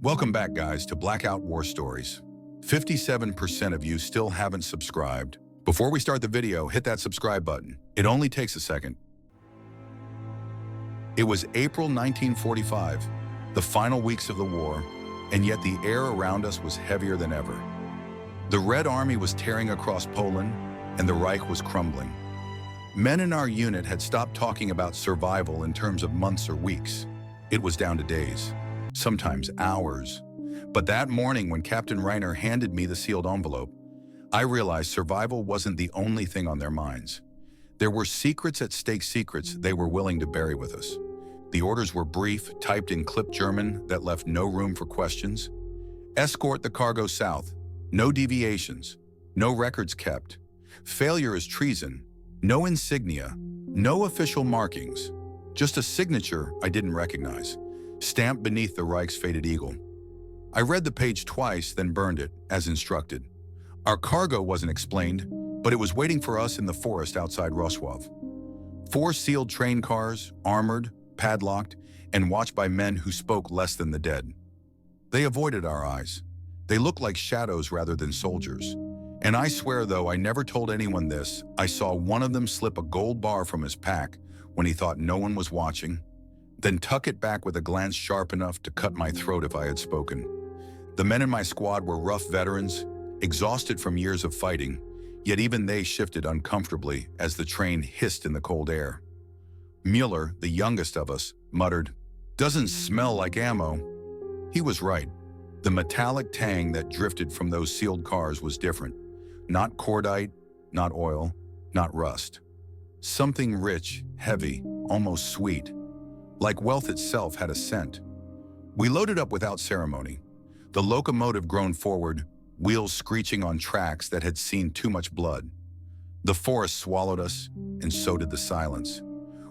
Welcome back, guys, to Blackout War Stories. 57% of you still haven't subscribed. Before we start the video, hit that subscribe button. It only takes a second. It was April 1945, the final weeks of the war, and yet the air around us was heavier than ever. The Red Army was tearing across Poland, and the Reich was crumbling. Men in our unit had stopped talking about survival in terms of months or weeks. It was down to days, sometimes hours. But that morning when Captain Reiner handed me the sealed envelope, I realized survival wasn't the only thing on their minds. There were secrets at stake, secrets they were willing to bury with us. The orders were brief, typed in clipped German that left no room for questions. Escort the cargo south. No deviations. No records kept. Failure is treason. No insignia. No official markings. Just a signature I didn't recognize, stamped beneath the Reich's faded eagle. I read the page twice, then burned it, as instructed. Our cargo wasn't explained, but it was waiting for us in the forest outside Wroclaw. 4 sealed train cars, armored, padlocked, and watched by men who spoke less than the dead. They avoided our eyes. They looked like shadows rather than soldiers. And I swear, though I never told anyone this, I saw one of them slip a gold bar from his pack when he thought no one was watching, then tuck it back with a glance sharp enough to cut my throat if I had spoken. The men in my squad were rough veterans, exhausted from years of fighting, yet even they shifted uncomfortably as the train hissed in the cold air. Mueller, the youngest of us, muttered, "Doesn't smell like ammo." He was right. The metallic tang that drifted from those sealed cars was different. Not cordite, not oil, not rust. Something rich, heavy, almost sweet. Like wealth itself had a scent. We loaded up without ceremony. The locomotive groaned forward, wheels screeching on tracks that had seen too much blood. The forest swallowed us, and so did the silence.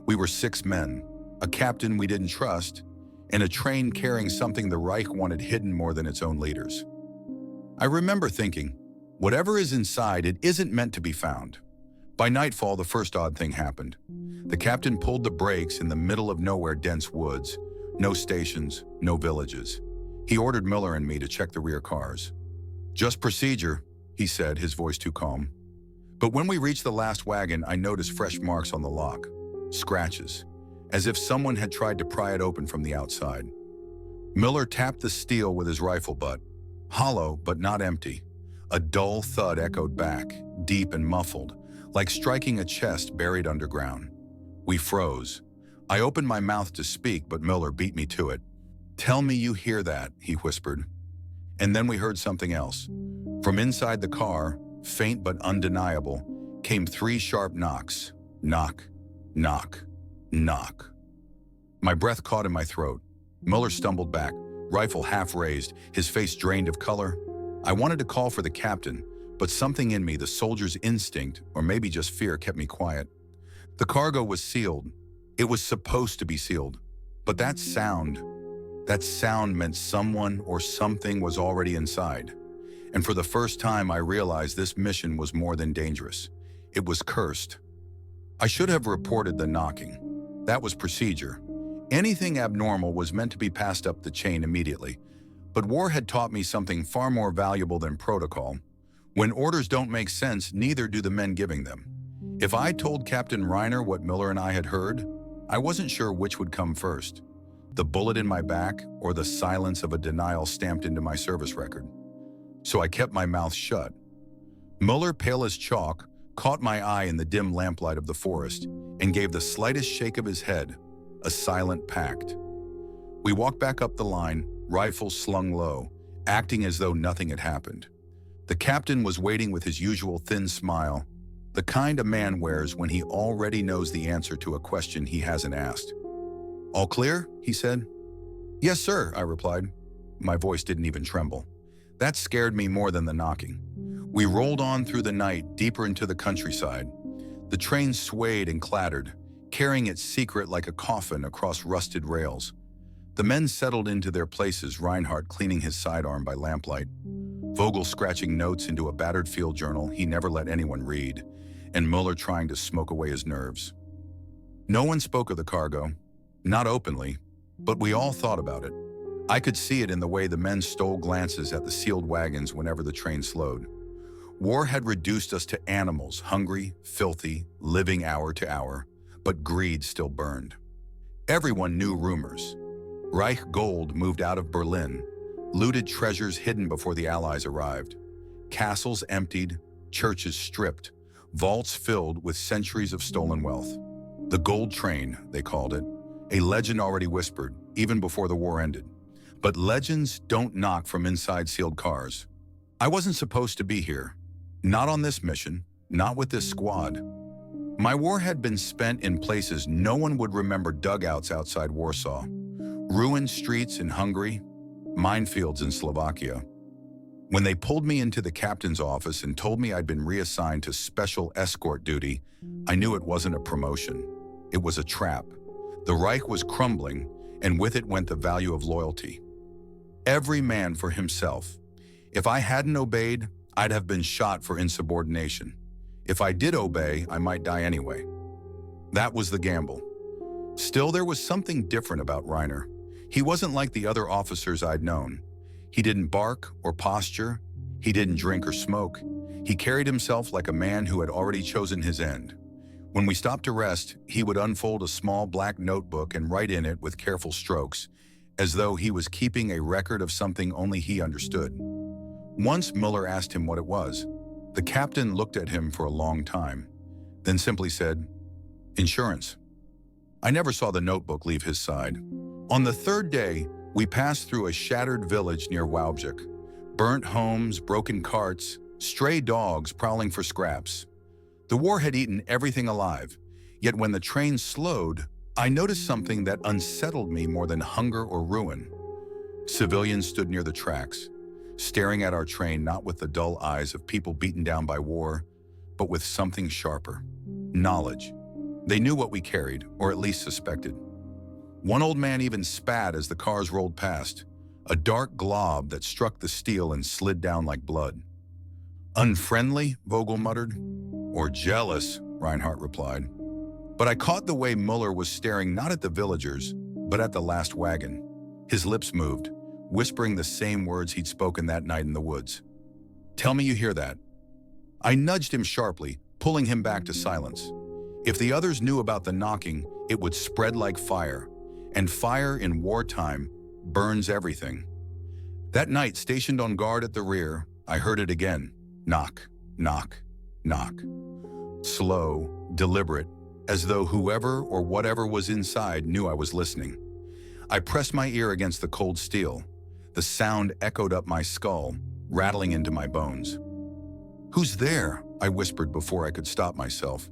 We were 6 men, a captain we didn't trust, and a train carrying something the Reich wanted hidden more than its own leaders. I remember thinking, whatever is inside, it isn't meant to be found. By nightfall, the first odd thing happened. The captain pulled the brakes in the middle of nowhere, dense woods, no stations, no villages. He ordered Miller and me to check the rear cars. "Just procedure," he said, his voice too calm. But when we reached the last wagon, I noticed fresh marks on the lock, scratches, as if someone had tried to pry it open from the outside. Miller tapped the steel with his rifle butt, hollow but not empty. A dull thud echoed back, deep and muffled, like striking a chest buried underground. We froze. I opened my mouth to speak, but Miller beat me to it. "Tell me you hear that," he whispered. And then we heard something else. From inside the car, faint but undeniable, came 3 sharp knocks. Knock, knock, knock. My breath caught in my throat. Miller stumbled back, rifle half raised, his face drained of color. I wanted to call for the captain, but something in me, the soldier's instinct, or maybe just fear, kept me quiet. The cargo was sealed. It was supposed to be sealed. But that sound meant someone or something was already inside. And for the first time, I realized this mission was more than dangerous. It was cursed. I should have reported the knocking. That was procedure. Anything abnormal was meant to be passed up the chain immediately. But war had taught me something far more valuable than protocol. When orders don't make sense, neither do the men giving them. If I told Captain Reiner what Miller and I had heard, I wasn't sure which would come first. The bullet in my back or the silence of a denial stamped into my service record. So I kept my mouth shut. Mueller, pale as chalk, caught my eye in the dim lamplight of the forest and gave the slightest shake of his head, a silent pact. We walked back up the line, rifles slung low, acting as though nothing had happened. The captain was waiting with his usual thin smile, the kind a man wears when he already knows the answer to a question he hasn't asked. "All clear?" he said. "Yes, sir," I replied. My voice didn't even tremble. That scared me more than the knocking. We rolled on through the night, deeper into the countryside. The train swayed and clattered, carrying its secret like a coffin across rusted rails. The men settled into their places, Reinhardt cleaning his sidearm by lamplight, Vogel scratching notes into a battered field journal he never let anyone read, and Mueller trying to smoke away his nerves. No one spoke of the cargo, not openly, but we all thought about it. I could see it in the way the men stole glances at the sealed wagons whenever the train slowed. War had reduced us to animals, hungry, filthy, living hour to hour, but greed still burned. Everyone knew rumors. Reich gold moved out of Berlin, looted treasures hidden before the Allies arrived, castles emptied, churches stripped, vaults filled with centuries of stolen wealth. The gold train, they called it, a legend already whispered, even before the war ended. But legends don't knock from inside sealed cars. I wasn't supposed to be here. Not on this mission, not with this squad. My war had been spent in places no one would remember: dugouts outside Warsaw, ruined streets in Hungary, minefields in Slovakia. When they pulled me into the captain's office and told me I'd been reassigned to special escort duty, I knew it wasn't a promotion. It was a trap. The Reich was crumbling, and with it went the value of loyalty. Every man for himself. If I hadn't obeyed, I'd have been shot for insubordination. If I did obey, I might die anyway. That was the gamble. Still, there was something different about Reiner. He wasn't like the other officers I'd known. He didn't bark or posture. He didn't drink or smoke. He carried himself like a man who had already chosen his end. When we stopped to rest, he would unfold a small black notebook and write in it with careful strokes, as though he was keeping a record of something only he understood. Once Muller asked him what it was. The captain looked at him for a long time, then simply said, "Insurance." I never saw the notebook leave his side. On the third day, we passed through a shattered village near Walbrzych. Burnt homes, broken carts, stray dogs prowling for scraps. The war had eaten everything alive, yet when the train slowed, I noticed something that unsettled me more than hunger or ruin. Civilians stood near the tracks, staring at our train not with the dull eyes of people beaten down by war, but with something sharper: knowledge. They knew what we carried, or at least suspected. One old man even spat as the cars rolled past, a dark glob that struck the steel and slid down like blood. "Unfriendly?" Vogel muttered. "Or jealous," Reinhardt replied. But I caught the way Muller was staring not at the villagers, but at the last wagon. His lips moved, whispering the same words he'd spoken that night in the woods. "Tell me you hear that." I nudged him sharply, pulling him back to silence. If the others knew about the knocking, it would spread like fire, and fire in wartime burns everything. That night, stationed on guard at the rear, I heard it again. Knock, knock, knock. Slow, deliberate, as though whoever or whatever was inside knew I was listening. I pressed my ear against the cold steel. The sound echoed up my skull, rattling into my bones. "Who's there?" I whispered before I could stop myself.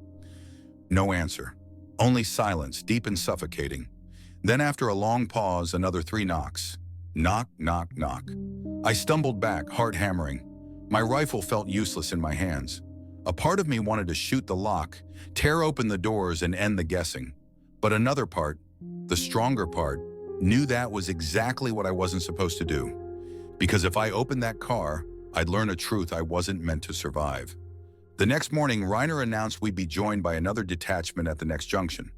No answer. Only silence, deep and suffocating. Then after a long pause, another 3 knocks. Knock, knock, knock. I stumbled back, heart hammering. My rifle felt useless in my hands. A part of me wanted to shoot the lock, tear open the doors and end the guessing. But another part, the stronger part, knew that was exactly what I wasn't supposed to do. Because if I opened that car, I'd learn a truth I wasn't meant to survive. The next morning, Reiner announced we'd be joined by another detachment at the next junction.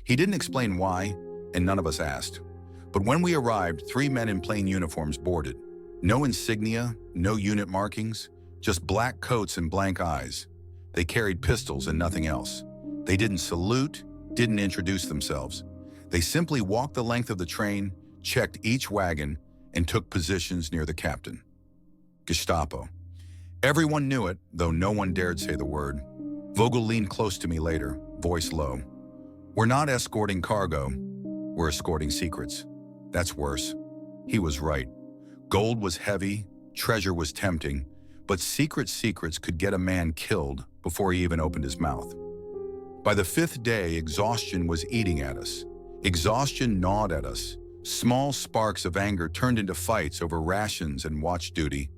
He didn't explain why, and none of us asked. But when we arrived, 3 men in plain uniforms boarded. No insignia, no unit markings, just black coats and blank eyes. They carried pistols and nothing else. They didn't salute, didn't introduce themselves. They simply walked the length of the train, checked each wagon, and took positions near the captain. Gestapo. Everyone knew it, though no one dared say the word. Vogel leaned close to me later, voice low. "We're not escorting cargo. We're escorting secrets." That's worse. He was right. Gold was heavy, treasure was tempting, but secrets could get a man killed before he even opened his mouth. By the 5th day, exhaustion was eating at us. Exhaustion gnawed at us. Small sparks of anger turned into fights over rations and watch duty.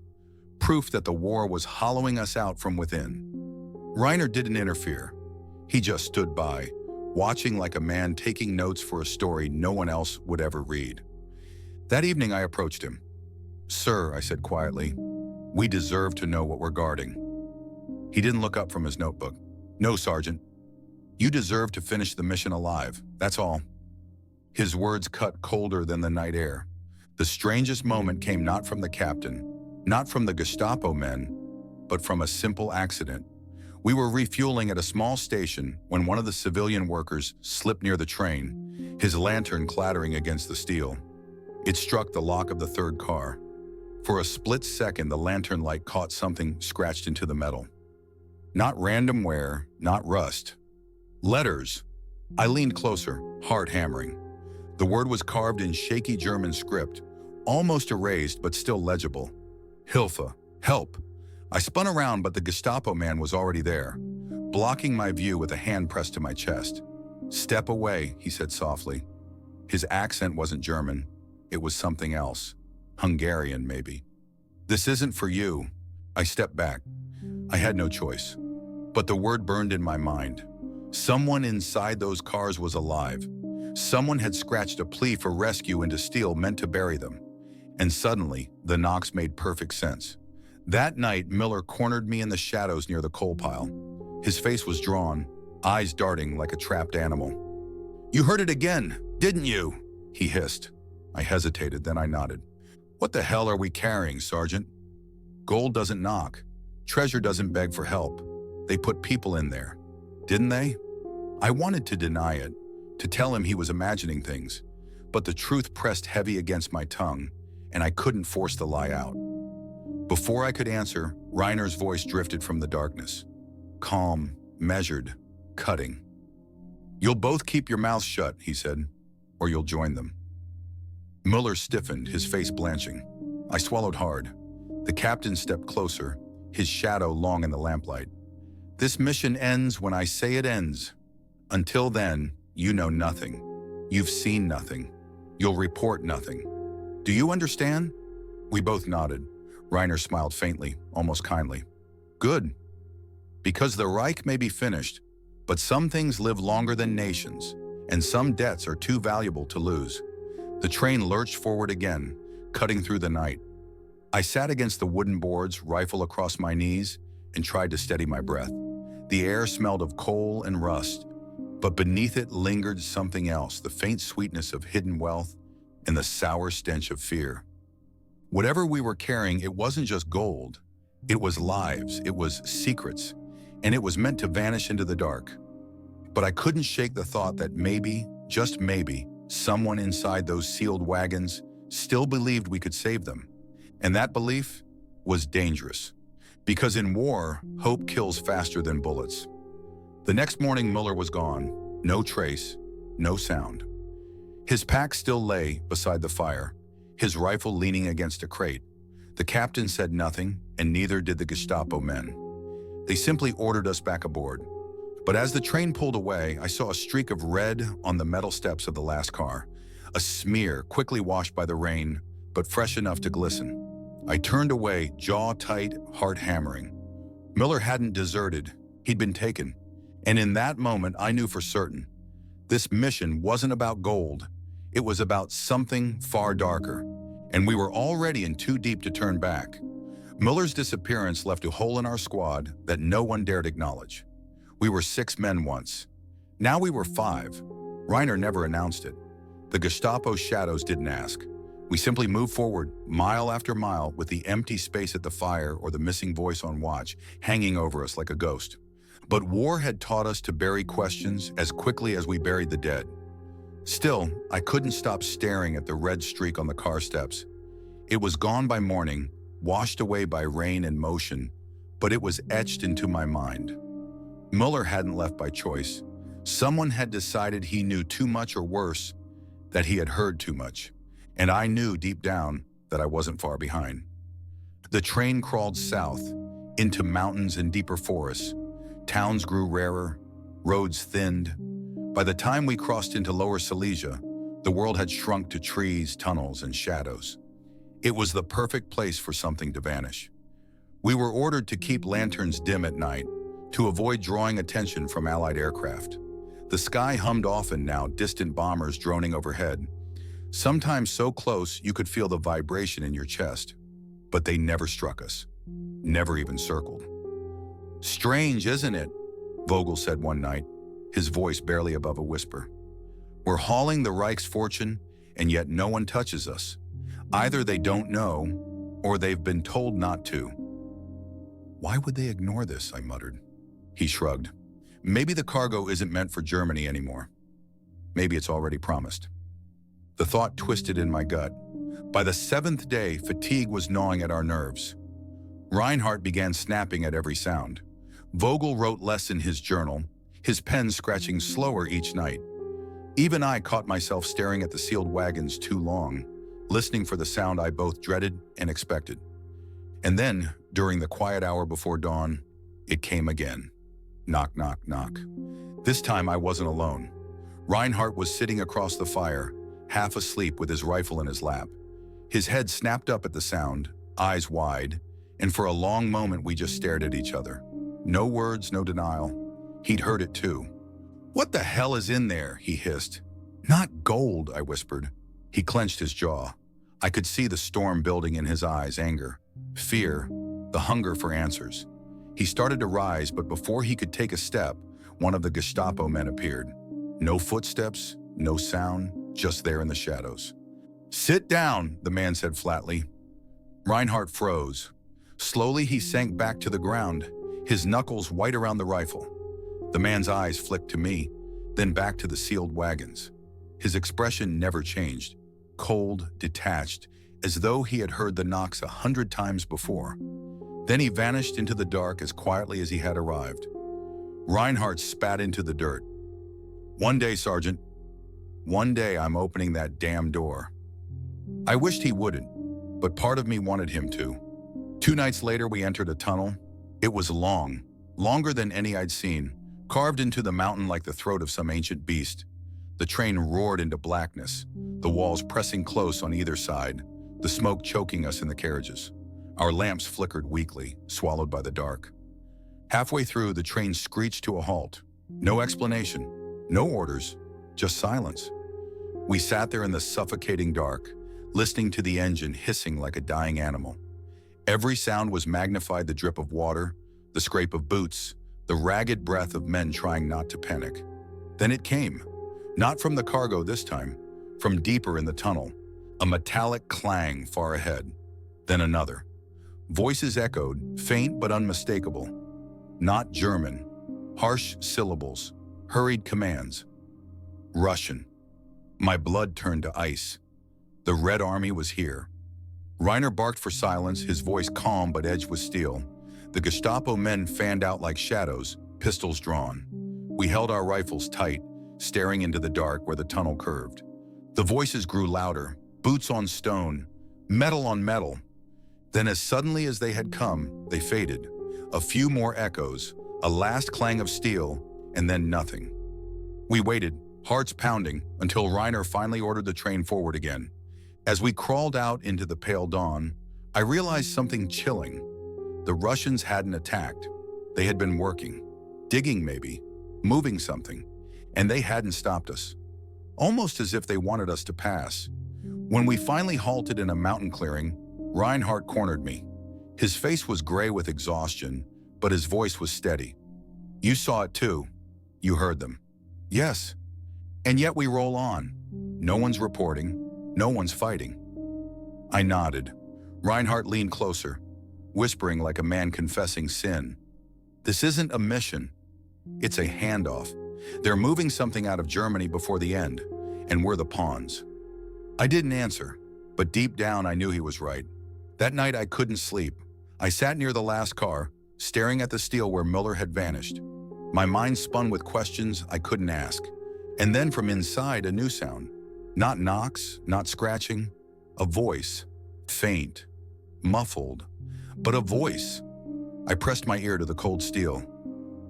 Proof that the war was hollowing us out from within. Reiner didn't interfere. He just stood by, watching like a man taking notes for a story no one else would ever read. That evening I approached him. "Sir," I said quietly, "we deserve to know what we're guarding." He didn't look up from his notebook. "No, Sergeant. You deserve to finish the mission alive, that's all." His words cut colder than the night air. The strangest moment came not from the captain, not from the Gestapo men, but from a simple accident. We were refueling at a small station when one of the civilian workers slipped near the train, his lantern clattering against the steel. It struck the lock of the third car. For a split second, the lantern light caught something scratched into the metal. Not random wear, not rust. Letters. I leaned closer, heart hammering. The word was carved in shaky German script, almost erased but still legible. Hilfe, help. I spun around, but the Gestapo man was already there, blocking my view with a hand pressed to my chest. Step away, he said softly. His accent wasn't German. It was something else. Hungarian, maybe. This isn't for you. I stepped back. I had no choice. But the word burned in my mind. Someone inside those cars was alive. Someone had scratched a plea for rescue into steel meant to bury them. And suddenly, the knocks made perfect sense. That night, Miller cornered me in the shadows near the coal pile. His face was drawn, eyes darting like a trapped animal. "You heard it again, didn't you?" he hissed. I hesitated, then I nodded. "What the hell are we carrying, Sergeant?" "Gold doesn't knock. Treasure doesn't beg for help. They put people in there. Didn't they?" I wanted to deny it, to tell him he was imagining things, but the truth pressed heavy against my tongue, and I couldn't force the lie out. Before I could answer, Reiner's voice drifted from the darkness. Calm, measured, cutting. "You'll both keep your mouths shut," he said, "or you'll join them." Muller stiffened, his face blanching. I swallowed hard. The captain stepped closer, his shadow long in the lamplight. "This mission ends when I say it ends. Until then, you know nothing. You've seen nothing. You'll report nothing. Do you understand?" We both nodded. Reiner smiled faintly, almost kindly. "Good. Because the Reich may be finished, but some things live longer than nations, and some debts are too valuable to lose." The train lurched forward again, cutting through the night. I sat against the wooden boards, rifle across my knees, and tried to steady my breath. The air smelled of coal and rust, but beneath it lingered something else, the faint sweetness of hidden wealth and the sour stench of fear. Whatever we were carrying, it wasn't just gold. It was lives, it was secrets, and it was meant to vanish into the dark. But I couldn't shake the thought that maybe, just maybe, someone inside those sealed wagons still believed we could save them. And that belief was dangerous. Because in war, hope kills faster than bullets. The next morning, Muller was gone. No trace, no sound. His pack still lay beside the fire, his rifle leaning against a crate. The captain said nothing, and neither did the Gestapo men. They simply ordered us back aboard. But as the train pulled away, I saw a streak of red on the metal steps of the last car, a smear quickly washed by the rain, but fresh enough to glisten. I turned away, jaw tight, heart hammering. Miller hadn't deserted, he'd been taken. And in that moment, I knew for certain. This mission wasn't about gold. It was about something far darker, and we were already in too deep to turn back. Miller's disappearance left a hole in our squad that no one dared acknowledge. We were 6 men once. Now we were 5. Reiner never announced it. The Gestapo shadows didn't ask. We simply moved forward, mile after mile, with the empty space at the fire or the missing voice on watch hanging over us like a ghost. But war had taught us to bury questions as quickly as we buried the dead. Still, I couldn't stop staring at the red streak on the car steps. It was gone by morning, washed away by rain and motion, but it was etched into my mind. Muller hadn't left by choice. Someone had decided he knew too much, or worse, that he had heard too much. And I knew deep down that I wasn't far behind. The train crawled south, into mountains and deeper forests. Towns grew rarer, roads thinned. By the time we crossed into Lower Silesia, the world had shrunk to trees, tunnels, and shadows. It was the perfect place for something to vanish. We were ordered to keep lanterns dim at night, to avoid drawing attention from Allied aircraft. The sky hummed often now, distant bombers droning overhead, sometimes so close you could feel the vibration in your chest. But they never struck us, never even circled. "Strange, isn't it?" Vogel said one night, his voice barely above a whisper. "We're hauling the Reich's fortune, and yet no one touches us. Either they don't know, or they've been told not to. Why would they ignore this? I muttered. He shrugged. Maybe the cargo isn't meant for Germany anymore. Maybe it's already promised. The thought twisted in my gut. By the 7th day, fatigue was gnawing at our nerves. Reinhardt began snapping at every sound. Vogel wrote less in his journal, his pen scratching slower each night. Even I caught myself staring at the sealed wagons too long, listening for the sound I both dreaded and expected. And then, during the quiet hour before dawn, it came again. Knock, knock, knock. This time I wasn't alone. Reinhardt was sitting across the fire, half asleep with his rifle in his lap. His head snapped up at the sound, eyes wide, and for a long moment we just stared at each other. No words, no denial. He'd heard it too. "What the hell is in there?" he hissed. "Not gold," I whispered. He clenched his jaw. I could see the storm building in his eyes, anger, fear, the hunger for answers. He started to rise, but before he could take a step, one of the Gestapo men appeared. No footsteps, no sound, just there in the shadows. "Sit down," the man said flatly. Reinhardt froze. Slowly he sank back to the ground, his knuckles white around the rifle. The man's eyes flicked to me, then back to the sealed wagons. His expression never changed, cold, detached, as though he had heard the knocks 100 times before. Then he vanished into the dark as quietly as he had arrived. Reinhardt spat into the dirt. "One day, Sergeant. One day I'm opening that damn door." I wished he wouldn't, but part of me wanted him to. 2 nights later, we entered a tunnel. It was long, longer than any I'd seen, carved into the mountain like the throat of some ancient beast. The train roared into blackness, the walls pressing close on either side, the smoke choking us in the carriages. Our lamps flickered weakly, swallowed by the dark. Halfway through, the train screeched to a halt. No explanation, no orders, just silence. We sat there in the suffocating dark, listening to the engine hissing like a dying animal. Every sound was magnified: the drip of water, the scrape of boots, the ragged breath of men trying not to panic. Then it came. Not from the cargo this time, from deeper in the tunnel. A metallic clang far ahead. Then another. Voices echoed, faint but unmistakable. Not German. Harsh syllables. Hurried commands. Russian. My blood turned to ice. The Red Army was here. Reiner barked for silence, his voice calm but edged with steel. The Gestapo men fanned out like shadows, pistols drawn. We held our rifles tight, staring into the dark where the tunnel curved. The voices grew louder, boots on stone, metal on metal. Then as suddenly as they had come, they faded. A few more echoes, a last clang of steel, and then nothing. We waited, hearts pounding, until Reiner finally ordered the train forward again. As we crawled out into the pale dawn, I realized something chilling. The Russians hadn't attacked. They had been working, digging maybe, moving something, and they hadn't stopped us. Almost as if they wanted us to pass. When we finally halted in a mountain clearing, Reinhardt cornered me. His face was gray with exhaustion, but his voice was steady. "You saw it too. You heard them." "Yes." "And yet we roll on. No one's reporting. No one's fighting." I nodded. Reinhardt leaned closer, whispering like a man confessing sin. "This isn't a mission. It's a handoff. They're moving something out of Germany before the end, and we're the pawns." I didn't answer, but deep down I knew he was right. That night I couldn't sleep. I sat near the last car, staring at the steel where Muller had vanished. My mind spun with questions I couldn't ask. And then from inside, a new sound. Not knocks, not scratching. A voice. Faint. Muffled. But a voice. I pressed my ear to the cold steel.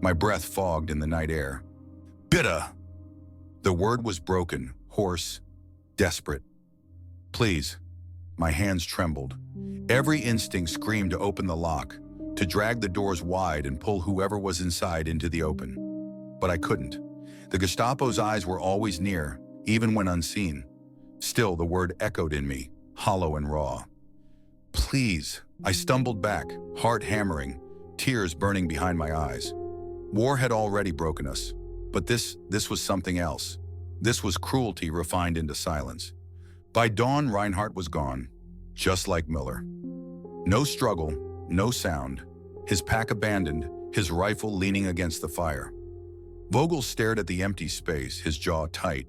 My breath fogged in the night air. "Bitte!" The word was broken, hoarse, desperate. "Please." My hands trembled. Every instinct screamed to open the lock, to drag the doors wide and pull whoever was inside into the open. But I couldn't. The Gestapo's eyes were always near, even when unseen. Still, the word echoed in me, hollow and raw. "Please." I stumbled back, heart hammering, tears burning behind my eyes. War had already broken us, but this was something else. This was cruelty refined into silence. By dawn, Reinhardt was gone. just like Miller. No struggle, no sound, his pack abandoned, his rifle leaning against the fire. Vogel stared at the empty space, his jaw tight.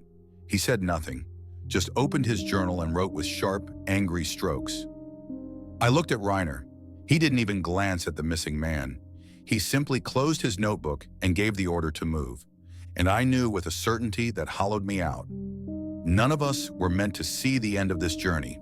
He said nothing, just opened his journal and wrote with sharp, angry strokes. I looked at Reiner. He didn't even glance at the missing man. He simply closed his notebook and gave the order to move. And I knew with a certainty that hollowed me out. None of us were meant to see the end of this journey.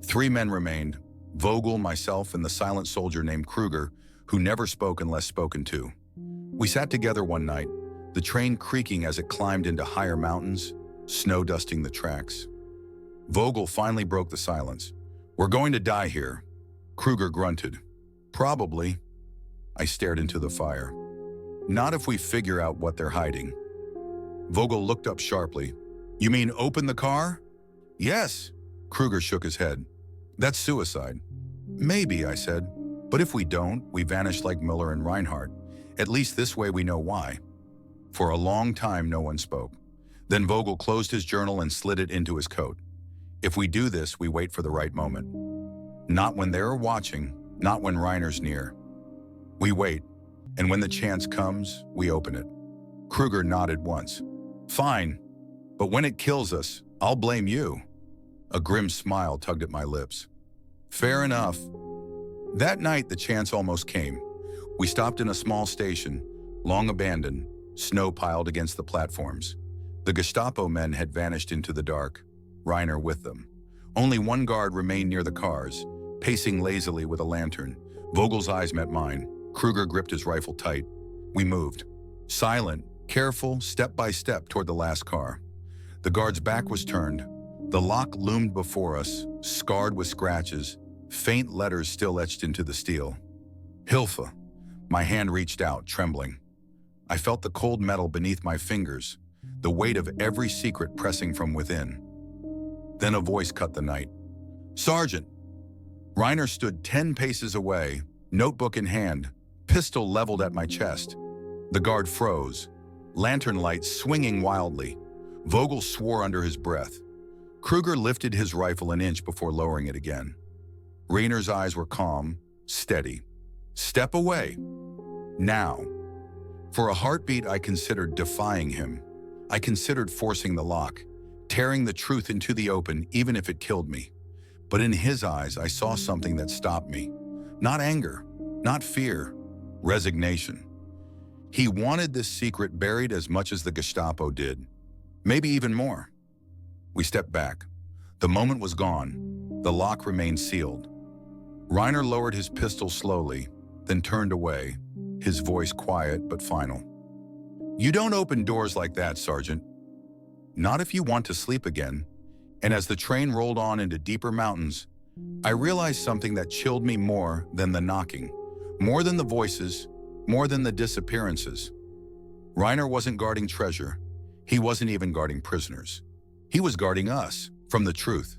3 men remained, Vogel, myself, and the silent soldier named Kruger, who never spoke unless spoken to. We sat together one night, the train creaking as it climbed into higher mountains, snow dusting the tracks. Vogel finally broke the silence. "We're going to die here," Kruger grunted. "Probably." I stared into the fire. "Not if we figure out what they're hiding." Vogel looked up sharply. "You mean open the car?" "Yes." Kruger shook his head. "That's suicide." "Maybe," I said. "But if we don't, we vanish like Miller and Reinhardt. At least this way we know why." For a long time, no one spoke. Then Vogel closed his journal and slid it into his coat. "If we do this, we wait for the right moment. Not when they're watching, not when Reiner's near. We wait, and when the chance comes, we open it." Kruger nodded once. "Fine, but when it kills us, I'll blame you." A grim smile tugged at my lips. "Fair enough." That night, the chance almost came. We stopped in a small station, long abandoned, snow piled against the platforms. The Gestapo men had vanished into the dark, Reiner with them. Only one guard remained near the cars, pacing lazily with a lantern. Vogel's eyes met mine. Kruger gripped his rifle tight. We moved. Silent, careful, step by step toward the last car. The guard's back was turned. The lock loomed before us, scarred with scratches, faint letters still etched into the steel. "Hilfe." My hand reached out, trembling. I felt the cold metal beneath my fingers, the weight of every secret pressing from within. Then a voice cut the night. "Sergeant!" Reiner stood 10 paces away, notebook in hand, pistol leveled at my chest. The guard froze, lantern light swinging wildly. Vogel swore under his breath. Kruger lifted his rifle an inch before lowering it again. Reiner's eyes were calm, steady. "Step away. Now." For a heartbeat, I considered defying him. I considered forcing the lock, tearing the truth into the open, even if it killed me. But in his eyes, I saw something that stopped me. Not anger, not fear, resignation. He wanted this secret buried as much as the Gestapo did, maybe even more. We stepped back. The moment was gone. The lock remained sealed. Reiner lowered his pistol slowly, then turned away, his voice quiet but final. "You don't open doors like that, Sergeant. Not if you want to sleep again." And as the train rolled on into deeper mountains, I realized something that chilled me more than the knocking, more than the voices, more than the disappearances. Reiner wasn't guarding treasure. He wasn't even guarding prisoners. He was guarding us from the truth.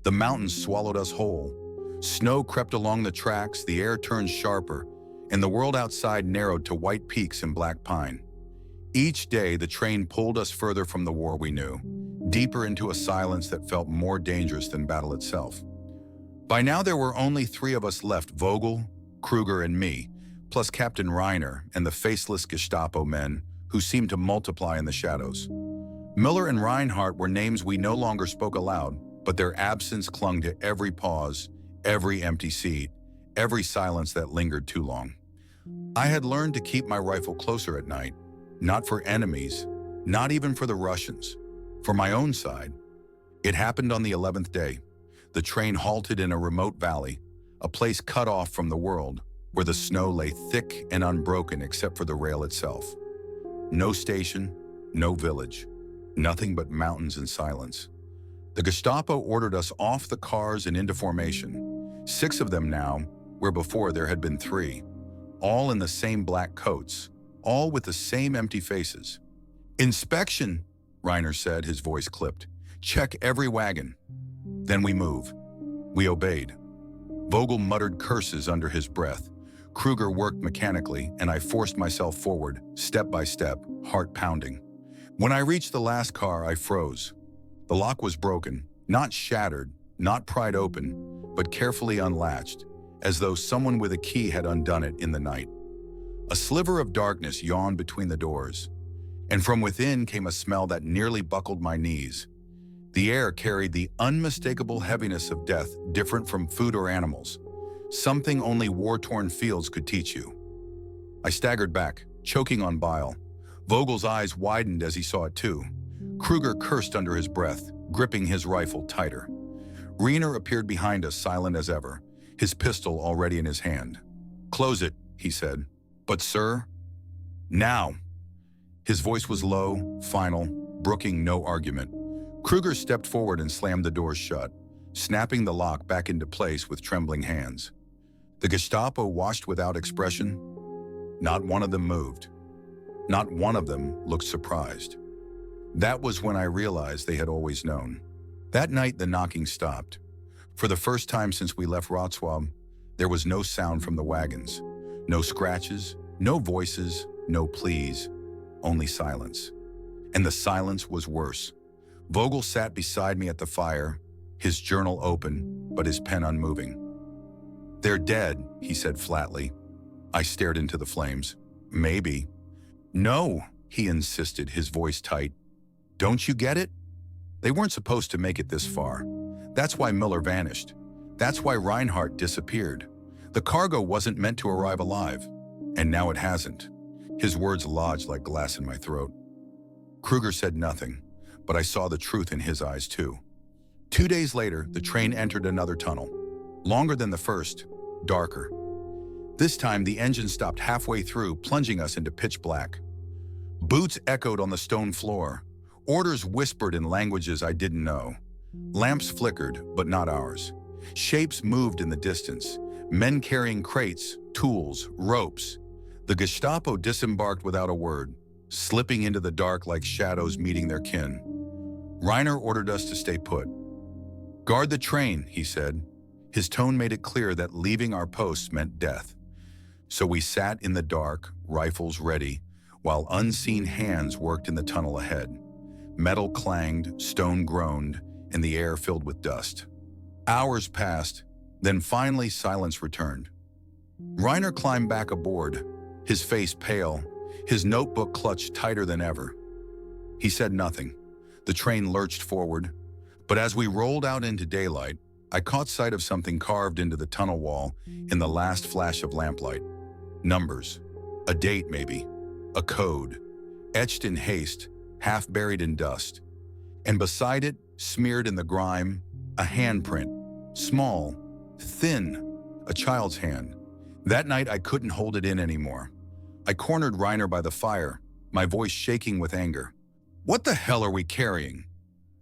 The mountains swallowed us whole. Snow crept along the tracks, the air turned sharper, and the world outside narrowed to white peaks and black pine. Each day, the train pulled us further from the war we knew, deeper into a silence that felt more dangerous than battle itself. By now, there were only 3 of us left, Vogel, Kruger, and me, plus Captain Reiner and the faceless Gestapo men who seemed to multiply in the shadows. Miller and Reinhardt were names we no longer spoke aloud, but their absence clung to every pause, every empty seat, every silence that lingered too long. I had learned to keep my rifle closer at night, not for enemies, not even for the Russians, for my own side. It happened on the 11th day. The train halted in a remote valley, a place cut off from the world, where the snow lay thick and unbroken except for the rail itself. No station, no village, nothing but mountains and silence. The Gestapo ordered us off the cars and into formation. 6 of them now, where before there had been 3, all in the same black coats, all with the same empty faces. "Inspection," Reiner said, his voice clipped. "Check every wagon." Then we move. We obeyed. Vogel muttered curses under his breath. Kruger worked mechanically, and I forced myself forward, step by step, heart pounding. When I reached the last car, I froze. The lock was broken, not shattered, not pried open, but carefully unlatched, as though someone with a key had undone it in the night. A sliver of darkness yawned between the doors, and from within came a smell that nearly buckled my knees. The air carried the unmistakable heaviness of death, different from food or animals, something only war-torn fields could teach you. I staggered back, choking on bile. Vogel's eyes widened as he saw it too. Kruger cursed under his breath, gripping his rifle tighter. Riener appeared behind us, silent as ever, his pistol already in his hand. "Close it," he said. "But sir?" "Now." His voice was low, final, brooking no argument. Kruger stepped forward and slammed the doors shut, snapping the lock back into place with trembling hands. The Gestapo watched without expression. Not one of them moved. Not one of them looked surprised. That was when I realized they had always known. That night, the knocking stopped. For the first time since we left Wroclaw, there was no sound from the wagons. No scratches, no voices, no pleas, only silence. And the silence was worse. Vogel sat beside me at the fire, his journal open, but his pen unmoving. "They're dead," he said flatly. I stared into the flames. "Maybe." "No," he insisted, his voice tight. "Don't you get it? They weren't supposed to make it this far. That's why Miller vanished. That's why Reinhardt disappeared. The cargo wasn't meant to arrive alive, and now it hasn't." His words lodged like glass in my throat. Kruger said nothing, but I saw the truth in his eyes too. 2 days later, the train entered another tunnel. Longer than the first, darker. This time, the engine stopped halfway through, plunging us into pitch black. Boots echoed on the stone floor. Orders whispered in languages I didn't know. Lamps flickered, but not ours. Shapes moved in the distance. Men carrying crates, tools, ropes. The Gestapo disembarked without a word, slipping into the dark like shadows meeting their kin. Reiner ordered us to stay put. "Guard the train," he said. His tone made it clear that leaving our posts meant death. So we sat in the dark, rifles ready, while unseen hands worked in the tunnel ahead. Metal clanged, stone groaned, and the air filled with dust. Hours passed, then finally silence returned. Reiner climbed back aboard, his face pale, his notebook clutched tighter than ever. He said nothing. The train lurched forward, but as we rolled out into daylight, I caught sight of something carved into the tunnel wall in the last flash of lamplight. Numbers. A date, maybe. A code. Etched in haste, half buried in dust. And beside it, smeared in the grime, a handprint. Small, thin, a child's hand. That night, I couldn't hold it in anymore. I cornered Reiner by the fire, my voice shaking with anger. "What the hell are we carrying?"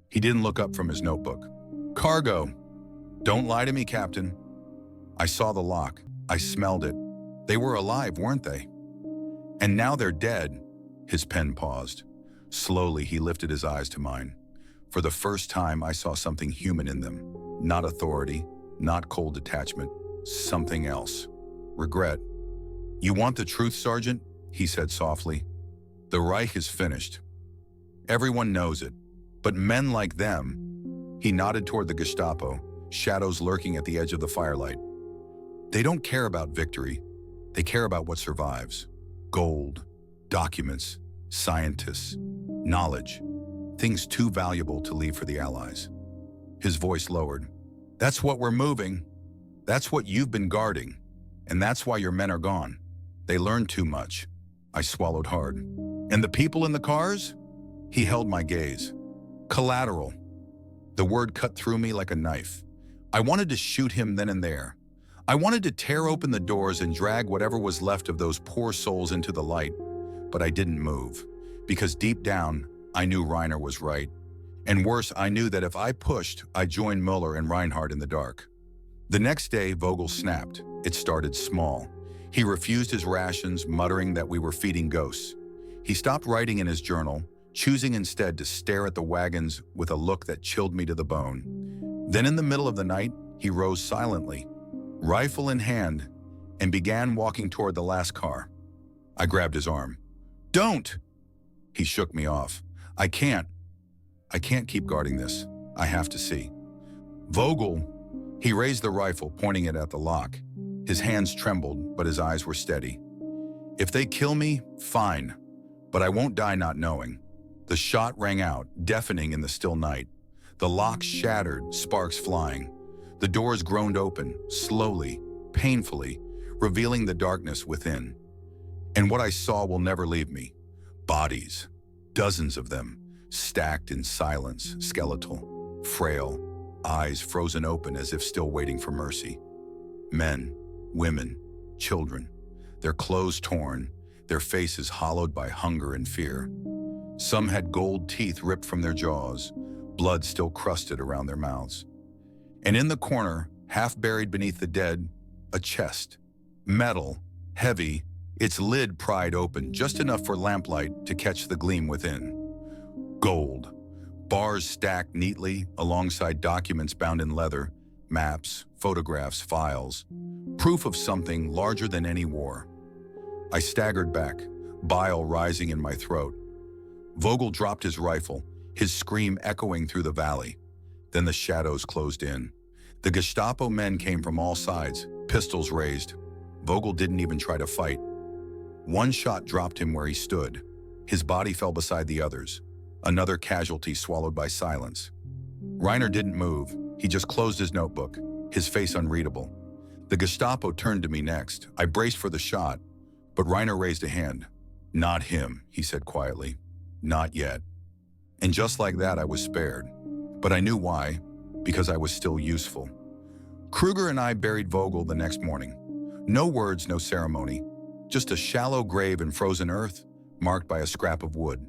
He didn't look up from his notebook. "Cargo." "Don't lie to me, Captain." I saw the lock. I smelled it. They were alive, weren't they? "And now they're dead." His pen paused. Slowly, he lifted his eyes to mine. For the first time, I saw something human in them. Not authority, not cold detachment, something else. Regret. "You want the truth, Sergeant?" he said softly. "The Reich is finished. Everyone knows it. But men like them," he nodded toward the Gestapo, shadows lurking at the edge of the firelight. "They don't care about victory. They care about what survives. Gold, documents, scientists, knowledge, things too valuable to leave for the Allies." His voice lowered. "That's what we're moving. That's what you've been guarding. And that's why your men are gone. They learned too much." I swallowed hard. "And the people in the cars?" He held my gaze. "Collateral." The word cut through me like a knife. I wanted to shoot him then and there. I wanted to tear open the doors and drag whatever was left of those poor souls into the light. But I didn't move, because deep down, I knew Reiner was right. And worse, I knew that if I pushed, I'd join Muller and Reinhardt in the dark. The next day, Vogel snapped. It started small. He refused his rations, muttering that we were feeding ghosts. He stopped writing in his journal, choosing instead to stare at the wagons with a look that chilled me to the bone. Then in the middle of the night, he rose silently, rifle in hand, and began walking toward the last car. I grabbed his arm. "Don't!" He shook me off. I can't keep guarding this. I have to see." Vogel, he raised the rifle, pointing it at the lock. His hands trembled, but his eyes were steady. If they kill me, fine, but I won't die not knowing. The shot rang out, deafening in the still night. The lock shattered, sparks flying. The doors groaned open, slowly, painfully, revealing the darkness within. And what I saw will never leave me. Bodies, dozens of them, stacked in silence, skeletal, frail, eyes frozen open as if still waiting for mercy. Men, women, children, their clothes torn, their faces hollowed by hunger and fear. Some had gold teeth ripped from their jaws, blood still crusted around their mouths. And in the corner, half buried beneath the dead, a chest. Metal, heavy, its lid pried open just enough for lamplight to catch the gleam within. Gold, bars stacked neatly alongside documents bound in leather, maps, photographs, files, proof of something larger than any war. I staggered back, bile rising in my throat. Vogel dropped his rifle, his scream echoing through the valley. Then the shadows closed in. The Gestapo men came from all sides, pistols raised. Vogel didn't even try to fight. One shot dropped him where he stood. His body fell beside the others. Another casualty swallowed by silence. Reiner didn't move. He just closed his notebook, his face unreadable. The Gestapo turned to me next. I braced for the shot, but Reiner raised a hand. "Not him," he said quietly. "Not yet." And just like that, I was spared. But I knew why, because I was still useful. Kruger and I buried Vogel the next morning. No words, no ceremony, just a shallow grave in frozen earth, marked by a scrap of wood.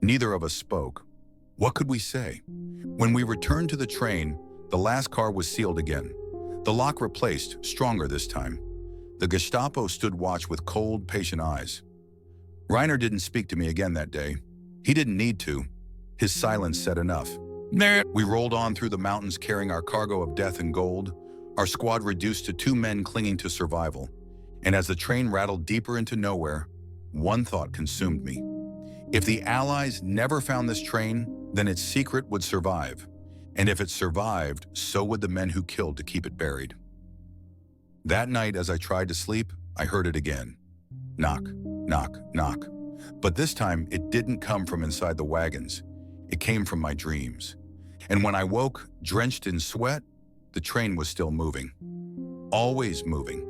Neither of us spoke. What could we say? When we returned to the train, the last car was sealed again. The lock replaced, stronger this time. The Gestapo stood watch with cold, patient eyes. Reiner didn't speak to me again that day. He didn't need to. His silence said enough. We rolled on through the mountains carrying our cargo of death and gold, our squad reduced to 2 men clinging to survival. And as the train rattled deeper into nowhere, one thought consumed me. If the Allies never found this train, then its secret would survive. And if it survived, so would the men who killed to keep it buried. That night, as I tried to sleep, I heard it again. Knock, knock, knock. But this time, it didn't come from inside the wagons. It came from my dreams. And when I woke, drenched in sweat, the train was still moving. Always moving.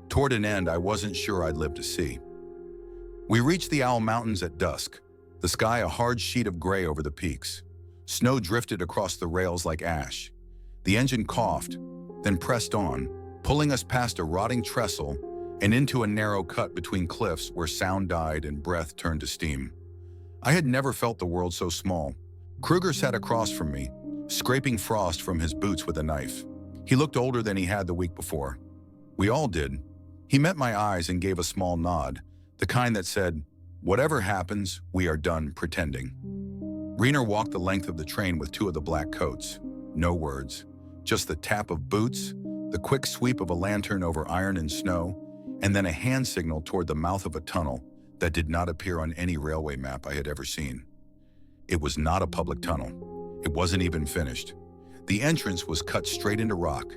Toward an end I wasn't sure I'd live to see. We reached the Owl Mountains at dusk, the sky a hard sheet of gray over the peaks. Snow drifted across the rails like ash. The engine coughed, then pressed on, pulling us past a rotting trestle and into a narrow cut between cliffs where sound died and breath turned to steam. I had never felt the world so small. Kruger sat across from me, scraping frost from his boots with a knife. He looked older than he had the week before. We all did. He met my eyes and gave a small nod, the kind that said, "Whatever happens, we are done pretending." Reiner walked the length of the train with 2 of the black coats. No words, just the tap of boots, the quick sweep of a lantern over iron and snow, and then a hand signal toward the mouth of a tunnel that did not appear on any railway map I had ever seen. It was not a public tunnel. It wasn't even finished. The entrance was cut straight into rock,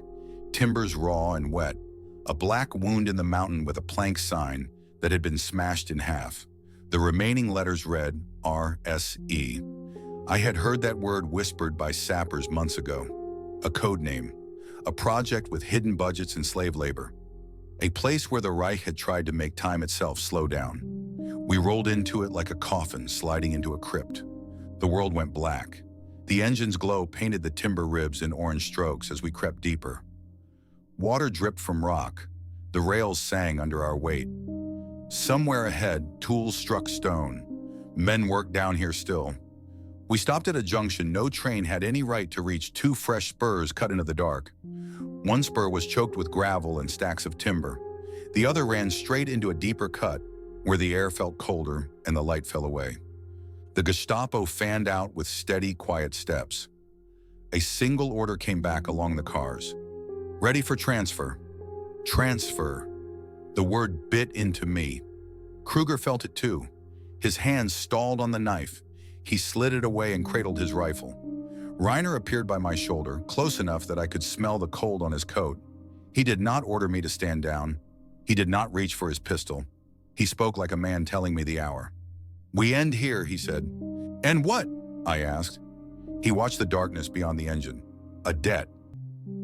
timbers raw and wet, a black wound in the mountain with a plank sign that had been smashed in half. The remaining letters read RSE. I had heard that word whispered by sappers months ago. A code name, a project with hidden budgets and slave labor, a place where the Reich had tried to make time itself slow down. We rolled into it like a coffin sliding into a crypt. The world went black. The engine's glow painted the timber ribs in orange strokes as we crept deeper. Water dripped from rock. The rails sang under our weight. Somewhere ahead, tools struck stone. Men worked down here still. We stopped at a junction no train had any right to reach 2 fresh spurs cut into the dark. One spur was choked with gravel and stacks of timber. The other ran straight into a deeper cut where the air felt colder and the light fell away. The Gestapo fanned out with steady, quiet steps. A single order came back along the cars. Ready for transfer. Transfer. The word bit into me. Kruger felt it too. His hands stalled on the knife. He slid it away and cradled his rifle. Reiner appeared by my shoulder, close enough that I could smell the cold on his coat. He did not order me to stand down. He did not reach for his pistol. He spoke like a man telling me the hour. "We end here," he said. "And what?" I asked. He watched the darkness beyond the engine. "A debt."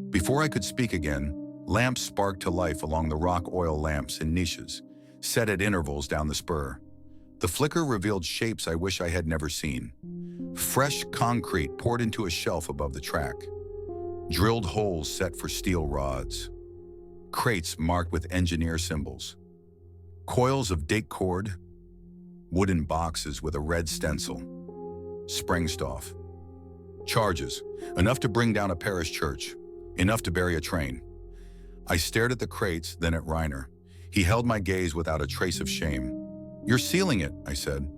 Before I could speak again, lamps sparked to life along the rock oil lamps in niches, set at intervals down the spur. The flicker revealed shapes I wish I had never seen. Fresh concrete poured into a shelf above the track. Drilled holes set for steel rods. Crates marked with engineer symbols. Coils of date cord. Wooden boxes with a red stencil. Sprengstoff. Charges, enough to bring down a parish church, enough to bury a train. I stared at the crates, then at Reiner. He held my gaze without a trace of shame. "You're sealing it," I said.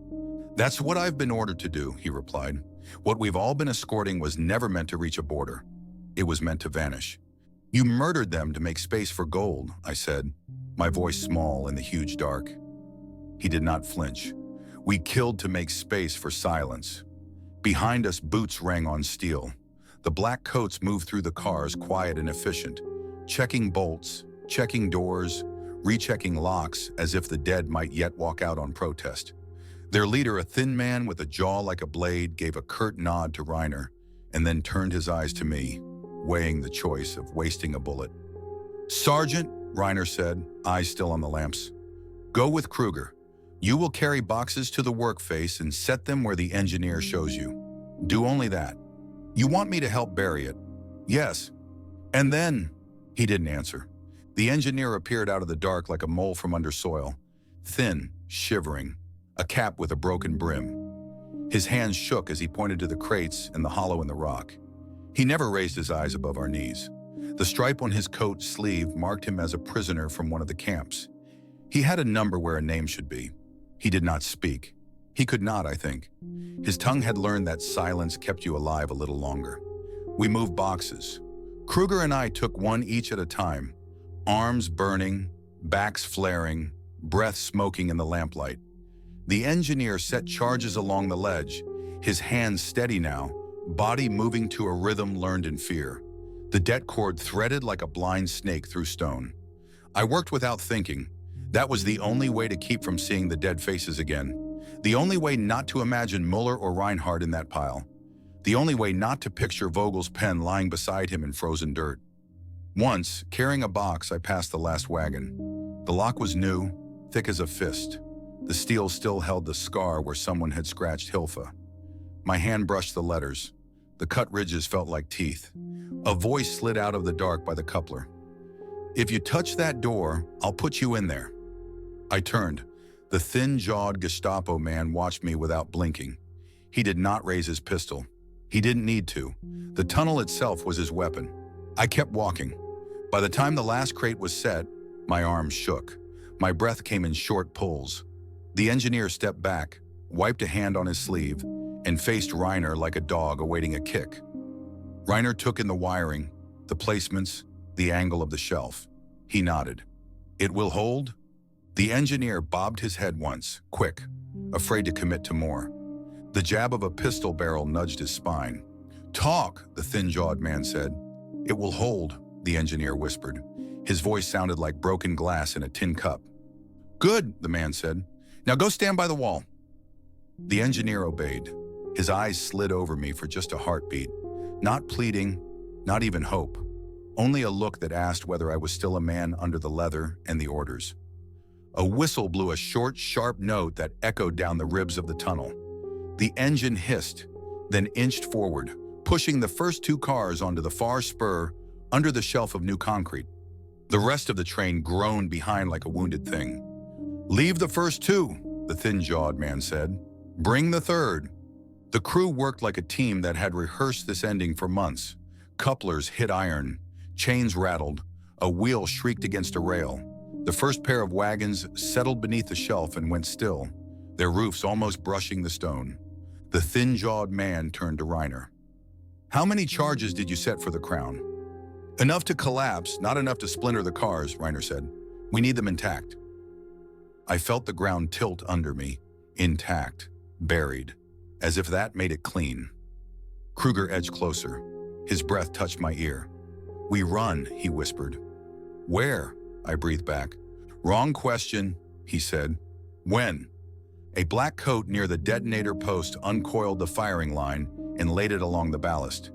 "That's what I've been ordered to do," he replied. "What we've all been escorting was never meant to reach a border. It was meant to vanish." "You murdered them to make space for gold," I said, my voice small in the huge dark. He did not flinch. "We killed to make space for silence." Behind us, boots rang on steel. The black coats moved through the cars, quiet and efficient, checking bolts, checking doors, rechecking locks as if the dead might yet walk out on protest. Their leader, a thin man with a jaw like a blade, gave a curt nod to Reiner and then turned his eyes to me, weighing the choice of wasting a bullet. "Sergeant," Reiner said, eyes still on the lamps, "go with Kruger. You will carry boxes to the work face and set them where the engineer shows you. Do only that. You want me to help bury it?" "Yes." "And then?" He didn't answer. The engineer appeared out of the dark like a mole from under soil, thin, shivering, a cap with a broken brim. His hands shook as he pointed to the crates and the hollow in the rock. He never raised his eyes above our knees. The stripe on his coat sleeve marked him as a prisoner from one of the camps. He had a number where a name should be. He did not speak. He could not, I think. His tongue had learned that silence kept you alive a little longer. We moved boxes. Kruger and I took one each at a time, arms burning, backs flaring, breath smoking in the lamplight. The engineer set charges along the ledge, his hands steady now, body moving to a rhythm learned in fear. The det cord threaded like a blind snake through stone. I worked without thinking. That was the only way to keep from seeing the dead faces again. The only way not to imagine Muller or Reinhardt in that pile. The only way not to picture Vogel's pen lying beside him in frozen dirt. Once, carrying a box, I passed the last wagon. The lock was new, thick as a fist. The steel still held the scar where someone had scratched Hilfa. My hand brushed the letters. The cut ridges felt like teeth. A voice slid out of the dark by the coupler. "If you touch that door, I'll put you in there." I turned. The thin-jawed Gestapo man watched me without blinking. He did not raise his pistol. He didn't need to. The tunnel itself was his weapon. I kept walking. By the time the last crate was set, my arms shook. My breath came in short pulls. The engineer stepped back, wiped a hand on his sleeve, and faced Reiner like a dog awaiting a kick. Reiner took in the wiring, the placements, the angle of the shelf. He nodded. "It will hold?" The engineer bobbed his head once, quick, afraid to commit to more. The jab of a pistol barrel nudged his spine. "Talk," the thin-jawed man said. "It will hold," the engineer whispered. His voice sounded like broken glass in a tin cup. "Good," the man said. "Now go stand by the wall." The engineer obeyed. His eyes slid over me for just a heartbeat. Not pleading, not even hope. Only a look that asked whether I was still a man under the leather and the orders. A whistle blew a short, sharp note that echoed down the ribs of the tunnel. The engine hissed, then inched forward, pushing the first two cars onto the far spur under the shelf of new concrete. The rest of the train groaned behind like a wounded thing. "Leave the first two," the thin-jawed man said. "Bring the third." The crew worked like a team that had rehearsed this ending for months. Couplers hit iron, chains rattled, a wheel shrieked against a rail. The first pair of wagons settled beneath the shelf and went still, their roofs almost brushing the stone. The thin-jawed man turned to Reiner. "How many charges did you set for the crown?" "Enough to collapse, not enough to splinter the cars," Reiner said. "We need them intact." I felt the ground tilt under me, intact, buried, as if that made it clean. Kruger edged closer. His breath touched my ear. "We run," he whispered. "Where?" I breathed back. "Wrong question," he said. "When?" A black coat near the detonator post uncoiled the firing line and laid it along the ballast.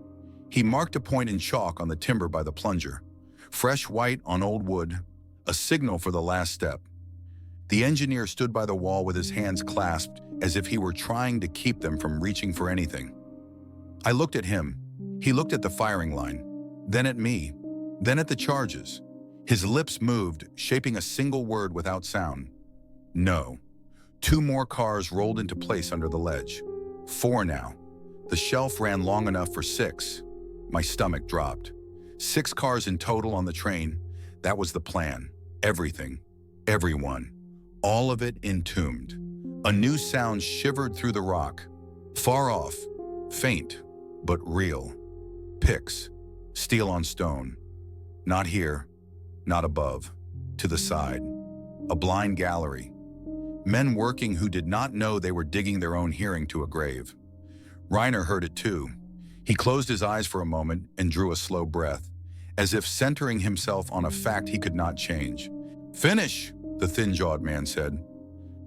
He marked a point in chalk on the timber by the plunger. Fresh white on old wood, a signal for the last step. The engineer stood by the wall with his hands clasped as if he were trying to keep them from reaching for anything. I looked at him. He looked at the firing line, then at me, then at the charges. His lips moved, shaping a single word without sound. No. 2 more cars rolled into place under the ledge. 4 now. The shelf ran long enough for 6. My stomach dropped. 6 cars in total on the train. That was the plan. Everything. Everyone. All of it entombed. A new sound shivered through the rock. Far off. Faint, but real. Picks. Steel on stone. Not here. Not above. To the side. A blind gallery. Men working who did not know they were digging their own hearing to a grave. Reiner heard it too. He closed his eyes for a moment and drew a slow breath, as if centering himself on a fact he could not change. "Finish," the thin-jawed man said.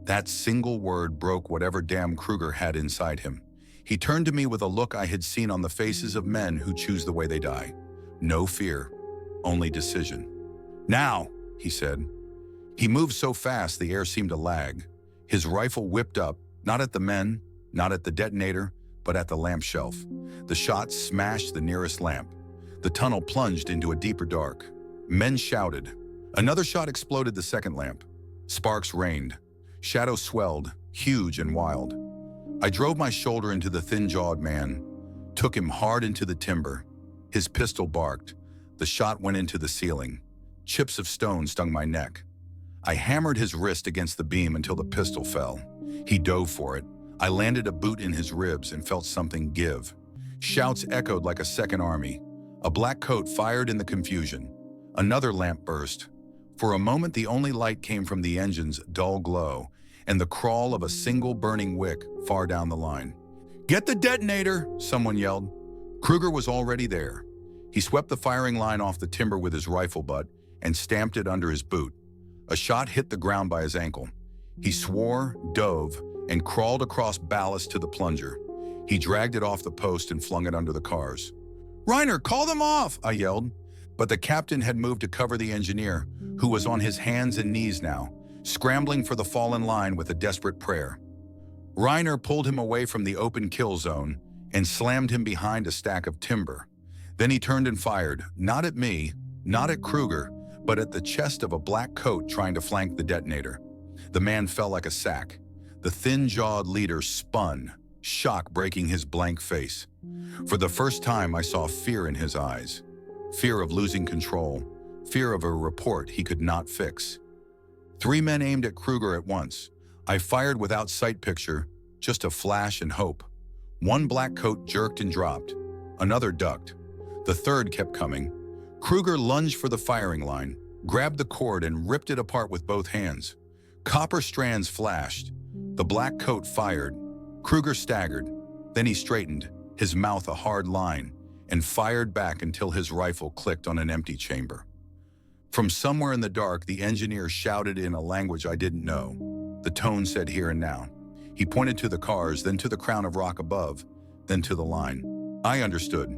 That single word broke whatever damn Kruger had inside him. He turned to me with a look I had seen on the faces of men who choose the way they die. No fear, only decision. "Now," he said. He moved so fast the air seemed to lag. His rifle whipped up, not at the men, not at the detonator, but at the lamp shelf. The shot smashed the nearest lamp. The tunnel plunged into a deeper dark. Men shouted. Another shot exploded the second lamp. Sparks rained. Shadows swelled, huge and wild. I drove my shoulder into the thin-jawed man, took him hard into the timber. His pistol barked. The shot went into the ceiling. Chips of stone stung my neck. I hammered his wrist against the beam until the pistol fell. He dove for it. I landed a boot in his ribs and felt something give. Shouts echoed like a second army. A black coat fired in the confusion. Another lamp burst. For a moment, the only light came from the engine's dull glow and the crawl of a single burning wick far down the line. "Get the detonator!" someone yelled. Kruger was already there. He swept the firing line off the timber with his rifle butt and stamped it under his boot. A shot hit the ground by his ankle. He swore, dove, and crawled across ballast to the plunger. He dragged it off the post and flung it under the cars. "Reiner, call them off!" I yelled. But the captain had moved to cover the engineer, who was on his hands and knees now, scrambling for the fallen line with a desperate prayer. Reiner pulled him away from the open kill zone and slammed him behind a stack of timber. Then he turned and fired, not at me, not at Kruger, but at the chest of a black coat trying to flank the detonator. The man fell like a sack. The thin-jawed leader spun, shock breaking his blank face. For the first time, I saw fear in his eyes. Fear of losing control. Fear of a report he could not fix. 3 men aimed at Kruger at once. I fired without sight picture, just a flash and hope. One black coat jerked and dropped. Another ducked. The third kept coming. Kruger lunged for the firing line, grabbed the cord and ripped it apart with both hands. Copper strands flashed. The black coat fired. Kruger staggered. Then he straightened, his mouth a hard line, and fired back until his rifle clicked on an empty chamber. From somewhere in the dark, the engineer shouted in a language I didn't know. The tone said here and now. He pointed to the cars, then to the crown of rock above, then to the line. I understood.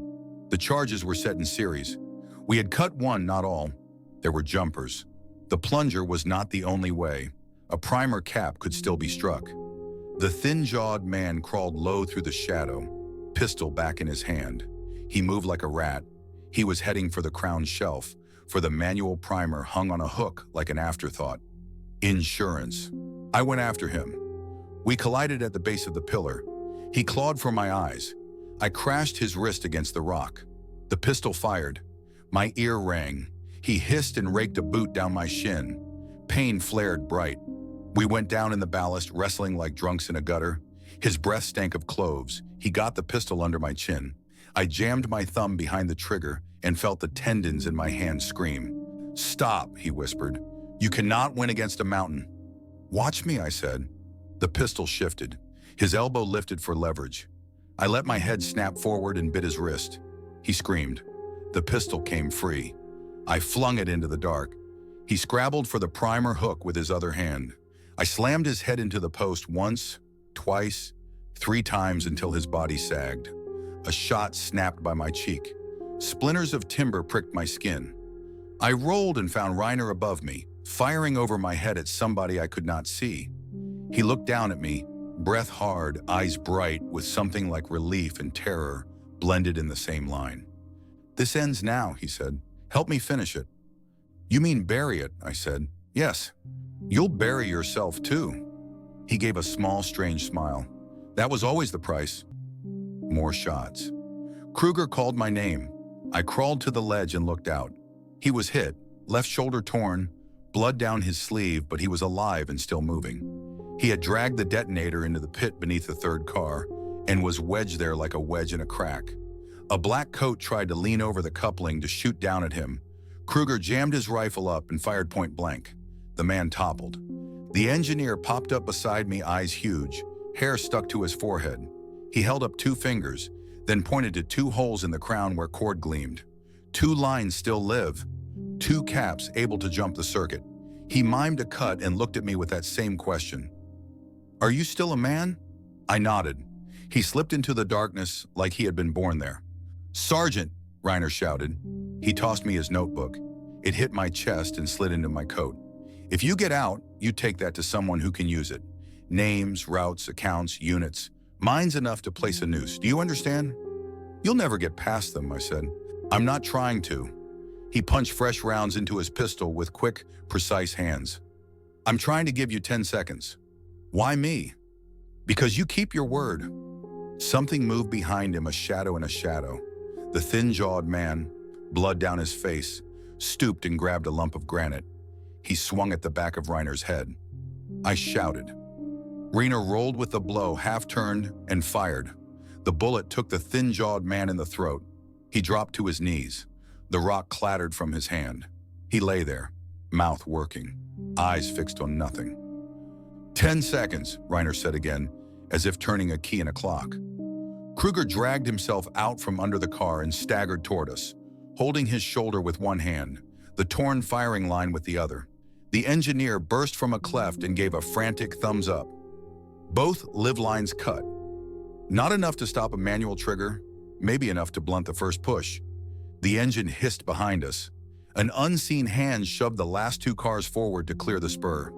The charges were set in series. We had cut one, not all. There were jumpers. The plunger was not the only way. A primer cap could still be struck. The thin-jawed man crawled low through the shadow, pistol back in his hand. He moved like a rat. He was heading for the crown shelf, for the manual primer hung on a hook like an afterthought. Insurance. I went after him. We collided at the base of the pillar. He clawed for my eyes. I crashed his wrist against the rock. The pistol fired. My ear rang. He hissed and raked a boot down my shin. Pain flared bright. We went down in the ballast, wrestling like drunks in a gutter. His breath stank of cloves. He got the pistol under my chin. I jammed my thumb behind the trigger and felt the tendons in my hand scream. "Stop," he whispered. "You cannot win against a mountain." "Watch me," I said. The pistol shifted. His elbow lifted for leverage. I let my head snap forward and bit his wrist. He screamed. The pistol came free. I flung it into the dark. He scrabbled for the primer hook with his other hand. I slammed his head into the post once, twice, 3 times until his body sagged. A shot snapped by my cheek. Splinters of timber pricked my skin. I rolled and found Reiner above me, firing over my head at somebody I could not see. He looked down at me, breath hard, eyes bright, with something like relief and terror blended in the same line. "This ends now," he said. "Help me finish it." "You mean bury it?" I said. "Yes. You'll bury yourself too." He gave a small, strange smile. "That was always the price." More shots. Kruger called my name. I crawled to the ledge and looked out. He was hit, left shoulder torn, blood down his sleeve, but he was alive and still moving. He had dragged the detonator into the pit beneath the 3rd car and was wedged there like a wedge in a crack. A black coat tried to lean over the coupling to shoot down at him. Kruger jammed his rifle up and fired point blank. The man toppled. The engineer popped up beside me, eyes huge, hair stuck to his forehead. He held up 2 fingers, then pointed to 2 holes in the crown where cord gleamed. 2 lines still live. 2 caps able to jump the circuit. He mimed a cut and looked at me with that same question. "Are you still a man?" I nodded. He slipped into the darkness like he had been born there. "Sergeant!" Reiner shouted. He tossed me his notebook. It hit my chest and slid into my coat. "If you get out, you take that to someone who can use it. Names, routes, accounts, units. Mine's enough to place a noose. Do you understand?" "You'll never get past them," I said. "I'm not trying to." He punched fresh rounds into his pistol with quick, precise hands. "I'm trying to give you 10 seconds. "Why me?" "Because you keep your word." Something moved behind him, a shadow in a shadow. The thin-jawed man, blood down his face, stooped and grabbed a lump of granite. He swung at the back of Reiner's head. I shouted. Reiner rolled with the blow, half-turned, and fired. The bullet took the thin-jawed man in the throat. He dropped to his knees. The rock clattered from his hand. He lay there, mouth working, eyes fixed on nothing. 10 seconds, Reiner said again, as if turning a key in a clock. Kruger dragged himself out from under the car and staggered toward us, holding his shoulder with one hand, the torn firing line with the other. The engineer burst from a cleft and gave a frantic thumbs up. Both live lines cut. Not enough to stop a manual trigger, maybe enough to blunt the first push. The engine hissed behind us. An unseen hand shoved the last two cars forward to clear the spur.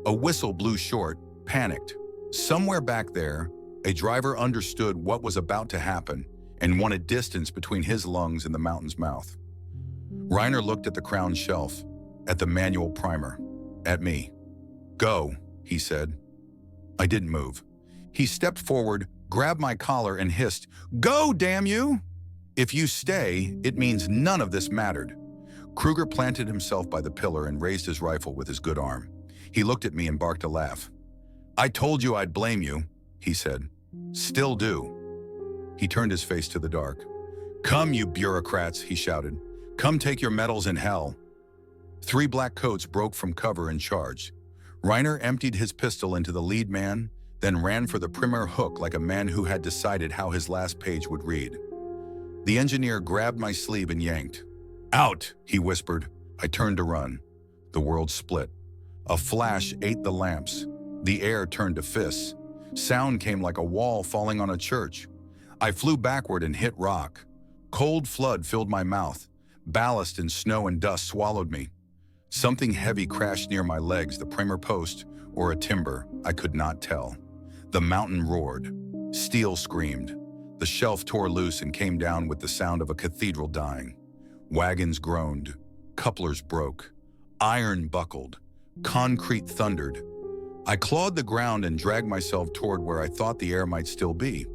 A whistle blew short, panicked. Somewhere back there, a driver understood what was about to happen and wanted distance between his lungs and the mountain's mouth. Reiner looked at the crown shelf, at the manual primer, at me. "Go," he said. I didn't move. He stepped forward, grabbed my collar, and hissed, "Go, damn you! If you stay, it means none of this mattered." Kruger planted himself by the pillar and raised his rifle with his good arm. He looked at me and barked a laugh. "I told you I'd blame you," he said. "Still do." He turned his face to the dark. "Come, you bureaucrats," he shouted. "Come take your medals in hell." 3 black coats broke from cover and charged. Reiner emptied his pistol into the lead man, then ran for the primer hook like a man who had decided how his last page would read. The engineer grabbed my sleeve and yanked. "Out," he whispered. I turned to run. The world split. A flash ate the lamps. The air turned to fists. Sound came like a wall falling on a church. I flew backward and hit rock. Cold flood filled my mouth. Ballast and snow and dust swallowed me. Something heavy crashed near my legs, the primer post or a timber, I could not tell. The mountain roared. Steel screamed. The shelf tore loose and came down with the sound of a cathedral dying. Wagons groaned. Couplers broke. Iron buckled. Concrete thundered. I clawed the ground and dragged myself toward where I thought the air might still be.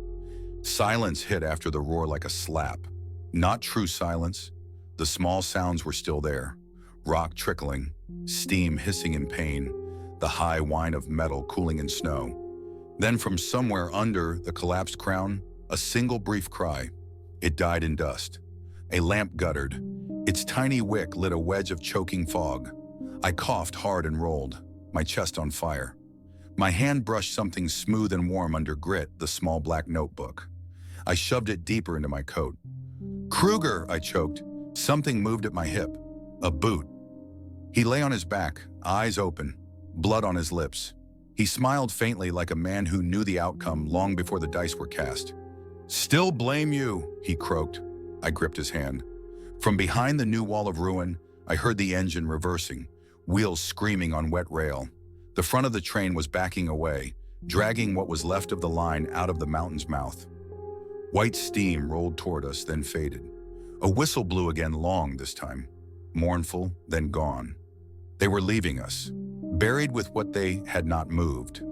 Silence hit after the roar like a slap. Not true silence. The small sounds were still there. Rock trickling, steam hissing in pain, the high whine of metal cooling in snow. Then from somewhere under the collapsed crown, a single brief cry. It died in dust. A lamp guttered. Its tiny wick lit a wedge of choking fog. I coughed hard and rolled, my chest on fire. My hand brushed something smooth and warm under grit, the small black notebook. I shoved it deeper into my coat. "Kruger," I choked. Something moved at my hip. A boot. He lay on his back, eyes open, blood on his lips. He smiled faintly like a man who knew the outcome long before the dice were cast. "Still blame you," he croaked. I gripped his hand. From behind the new wall of ruin, I heard the engine reversing, wheels screaming on wet rail. The front of the train was backing away, dragging what was left of the line out of the mountain's mouth. White steam rolled toward us, then faded. A whistle blew again, long this time, mournful, then gone. They were leaving us, buried with what they had not moved,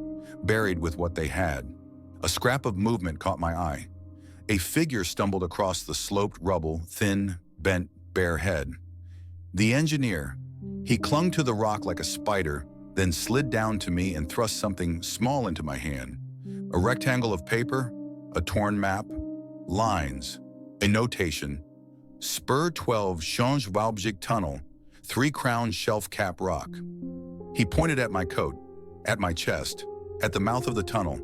buried with what they had. A scrap of movement caught my eye. A figure stumbled across the sloped rubble, thin, bent, bare head. The engineer. He clung to the rock like a spider, then slid down to me and thrust something small into my hand. A rectangle of paper, a torn map, lines, a notation. Spur 12 Change Walbrzych Tunnel, 3 Crown Shelf Cap Rock. He pointed at my coat, at my chest, at the mouth of the tunnel,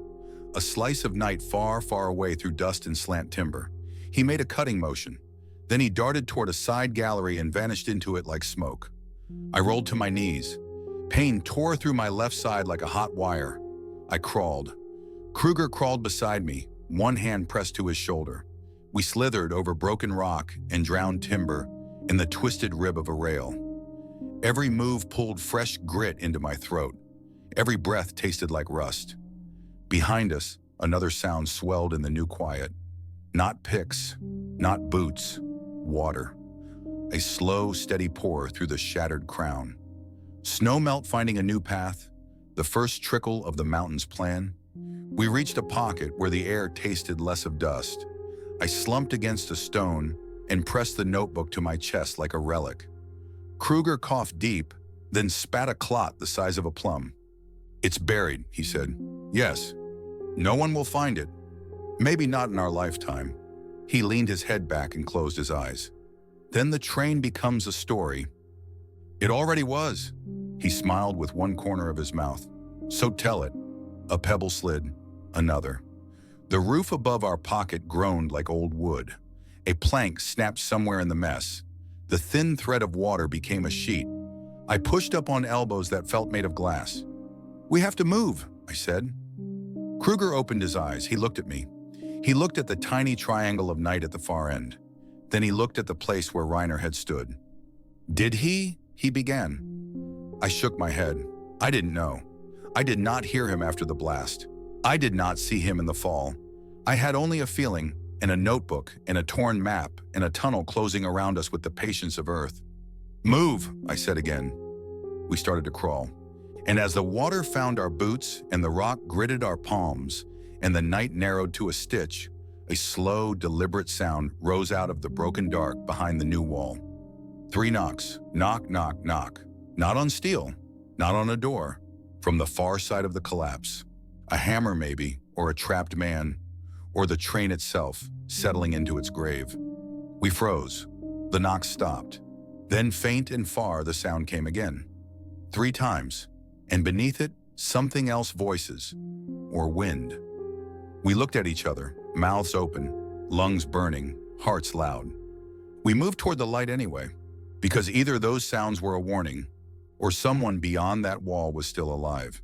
a slice of night far, far away through dust and slant timber. He made a cutting motion. Then he darted toward a side gallery and vanished into it like smoke. I rolled to my knees. Pain tore through my left side like a hot wire. I crawled. Kruger crawled beside me, one hand pressed to his shoulder. We slithered over broken rock and drowned timber in the twisted rib of a rail. Every move pulled fresh grit into my throat. Every breath tasted like rust. Behind us, another sound swelled in the new quiet. Not picks, not boots, water. A slow, steady pour through the shattered crown. Snowmelt finding a new path, the first trickle of the mountain's plan. We reached a pocket where the air tasted less of dust. I slumped against a stone and pressed the notebook to my chest like a relic. Kruger coughed deep, then spat a clot the size of a plum. "It's buried," he said. "Yes. No one will find it. Maybe not in our lifetime." He leaned his head back and closed his eyes. "Then the train becomes a story." "It already was." He smiled with one corner of his mouth. "So tell it." A pebble slid, another. The roof above our pocket groaned like old wood. A plank snapped somewhere in the mess. The thin thread of water became a sheet. I pushed up on elbows that felt made of glass. "We have to move," I said. Kruger opened his eyes. He looked at me. He looked at the tiny triangle of night at the far end. Then he looked at the place where Reiner had stood. "Did he?" he began. I shook my head. I didn't know. I did not hear him after the blast. I did not see him in the fall. I had only a feeling, and a notebook, and a torn map, and a tunnel closing around us with the patience of earth. "Move," I said again. We started to crawl. And as the water found our boots and the rock gritted our palms, and the night narrowed to a stitch, a slow, deliberate sound rose out of the broken dark behind the new wall. 3 knocks. Knock, knock, knock. Not on steel, not on a door. From the far side of the collapse. A hammer maybe, or a trapped man, or the train itself settling into its grave. We froze. The knocks stopped. Then faint and far the sound came again. 3 times, and beneath it, something else, voices, or wind. We looked at each other, mouths open, lungs burning, hearts loud. We moved toward the light anyway, because either those sounds were a warning, or someone beyond that wall was still alive.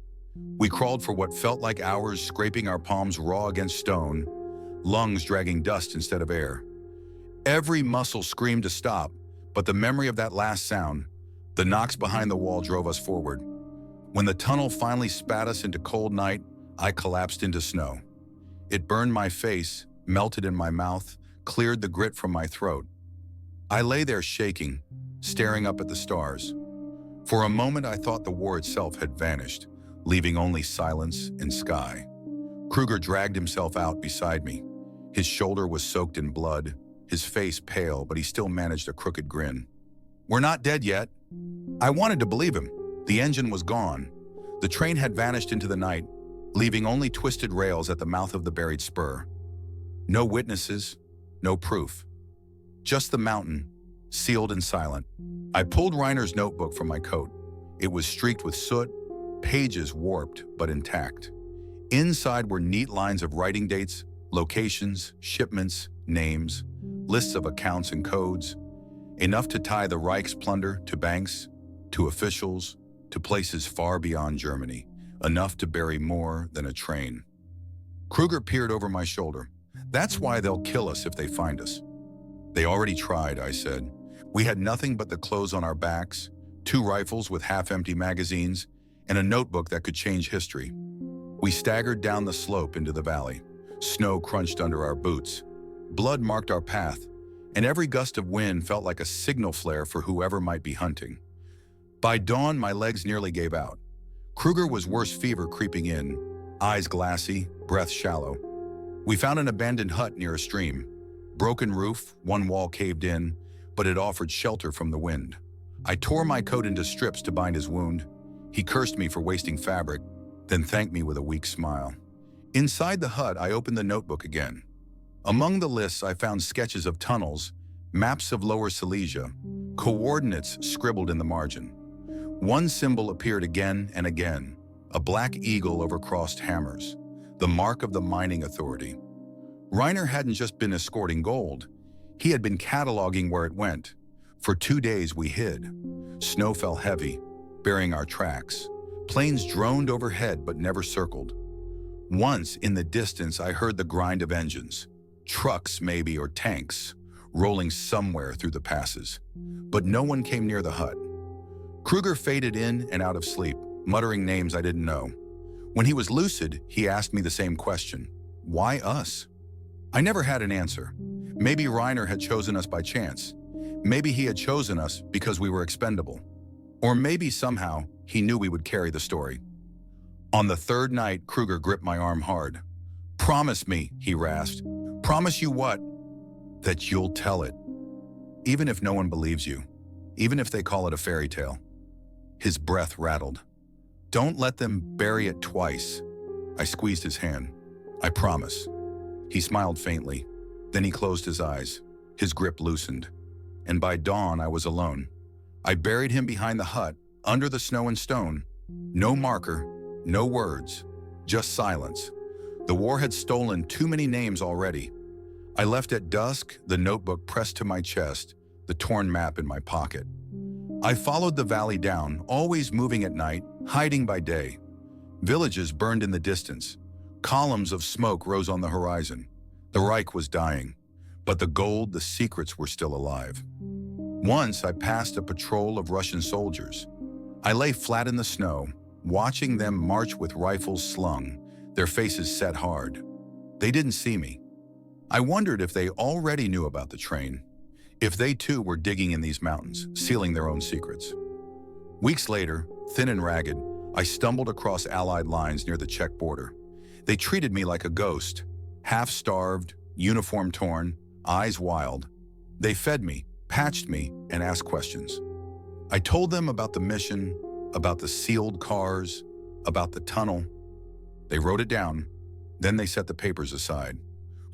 We crawled for what felt like hours, scraping our palms raw against stone, lungs dragging dust instead of air. Every muscle screamed to stop, but the memory of that last sound, the knocks behind the wall, drove us forward. When the tunnel finally spat us into cold night, I collapsed into snow. It burned my face, melted in my mouth, cleared the grit from my throat. I lay there shaking, staring up at the stars. For a moment I thought the war itself had vanished, leaving only silence and sky. Kruger dragged himself out beside me. His shoulder was soaked in blood, his face pale, but he still managed a crooked grin. "We're not dead yet." I wanted to believe him. The engine was gone. The train had vanished into the night, leaving only twisted rails at the mouth of the buried spur. No witnesses, no proof. Just the mountain, sealed and silent. I pulled Reiner's notebook from my coat. It was streaked with soot, pages warped but intact. Inside were neat lines of writing dates, Locations, shipments, names, lists of accounts and codes. Enough to tie the Reich's plunder to banks, to officials, to places far beyond Germany. Enough to bury more than a train. Kruger peered over my shoulder. That's why they'll kill us if they find us. They already tried, I said. We had nothing but the clothes on our backs, 2 rifles with half-empty magazines, and a notebook that could change history. We staggered down the slope into the valley. Snow crunched under our boots. Blood marked our path, and every gust of wind felt like a signal flare for whoever might be hunting. By dawn, my legs nearly gave out. Kruger was worse fever creeping in, eyes glassy, breath shallow. We found an abandoned hut near a stream. Broken roof, one wall caved in, but it offered shelter from the wind. I tore my coat into strips to bind his wound. He cursed me for wasting fabric, then thanked me with a weak smile. Inside the hut, I opened the notebook again. Among the lists, I found sketches of tunnels, maps of Lower Silesia, coordinates scribbled in the margin. One symbol appeared again and again, a black eagle over crossed hammers, the mark of the mining authority. Reiner hadn't just been escorting gold. He had been cataloging where it went. For 2 days we hid. Snow fell heavy, burying our tracks. Planes droned overhead but never circled. Once, in the distance, I heard the grind of engines. Trucks, maybe, or tanks, rolling somewhere through the passes. But no one came near the hut. Kruger faded in and out of sleep, muttering names I didn't know. When he was lucid, he asked me the same question. Why us? I never had an answer. Maybe Reiner had chosen us by chance. Maybe he had chosen us because we were expendable. Or maybe somehow he knew we would carry the story. On the 3rd night, Kruger gripped my arm hard. Promise me, he rasped. Promise you what? That you'll tell it. Even if no one believes you. Even if they call it a fairy tale. His breath rattled. Don't let them bury it twice. I squeezed his hand. I promise. He smiled faintly. Then he closed his eyes. His grip loosened. And by dawn, I was alone. I buried him behind the hut, under the snow and stone. No marker, no words, just silence. The war had stolen too many names already. I left at dusk, the notebook pressed to my chest, the torn map in my pocket. I followed the valley down, always moving at night, hiding by day. Villages burned in the distance. Columns of smoke rose on the horizon. The Reich was dying, but the gold, the secrets were still alive. Once I passed a patrol of Russian soldiers. I lay flat in the snow, watching them march with rifles slung, their faces set hard. They didn't see me. I wondered if they already knew about the train, if they too were digging in these mountains, sealing their own secrets. Weeks later, thin and ragged, I stumbled across Allied lines near the Czech border. They treated me like a ghost, half-starved, uniform torn, eyes wild. They fed me, patched me, and asked questions. I told them about the mission, about the sealed cars, about the tunnel. They wrote it down, then they set the papers aside.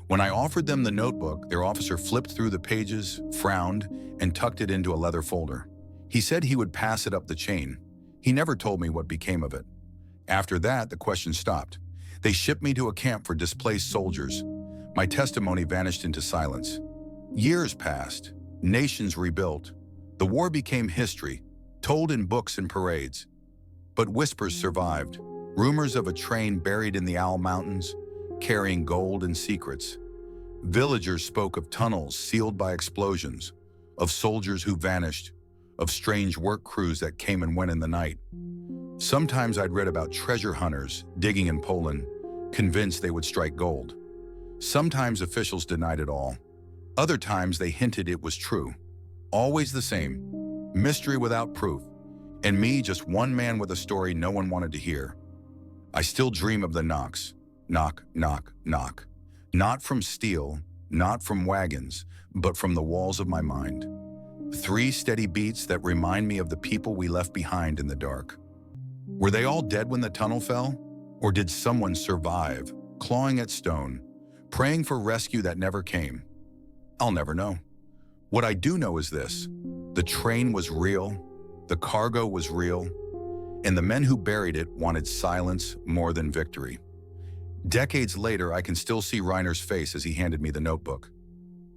When I offered them the notebook, their officer flipped through the pages, frowned, and tucked it into a leather folder. He said he would pass it up the chain. He never told me what became of it. After that, the questions stopped. They shipped me to a camp for displaced soldiers. My testimony vanished into silence. Years passed. Nations rebuilt. The war became history, told in books and parades. But whispers survived. Rumors of a train buried in the Owl Mountains, carrying gold and secrets. Villagers spoke of tunnels sealed by explosions, of soldiers who vanished, of strange work crews that came and went in the night. Sometimes I'd read about treasure hunters digging in Poland, convinced they would strike gold. Sometimes officials denied it all. Other times they hinted it was true. Always the same. Mystery without proof. And me, just one man with a story no one wanted to hear. I still dream of the knocks. Knock, knock, knock. Not from steel, not from wagons, but from the walls of my mind. 3 steady beats that remind me of the people we left behind in the dark. Were they all dead when the tunnel fell? Or did someone survive, clawing at stone, praying for rescue that never came? I'll never know. What I do know is this: the train was real, the cargo was real, and the men who buried it wanted silence more than victory. Decades later, I can still see Reiner's face as he handed me the notebook.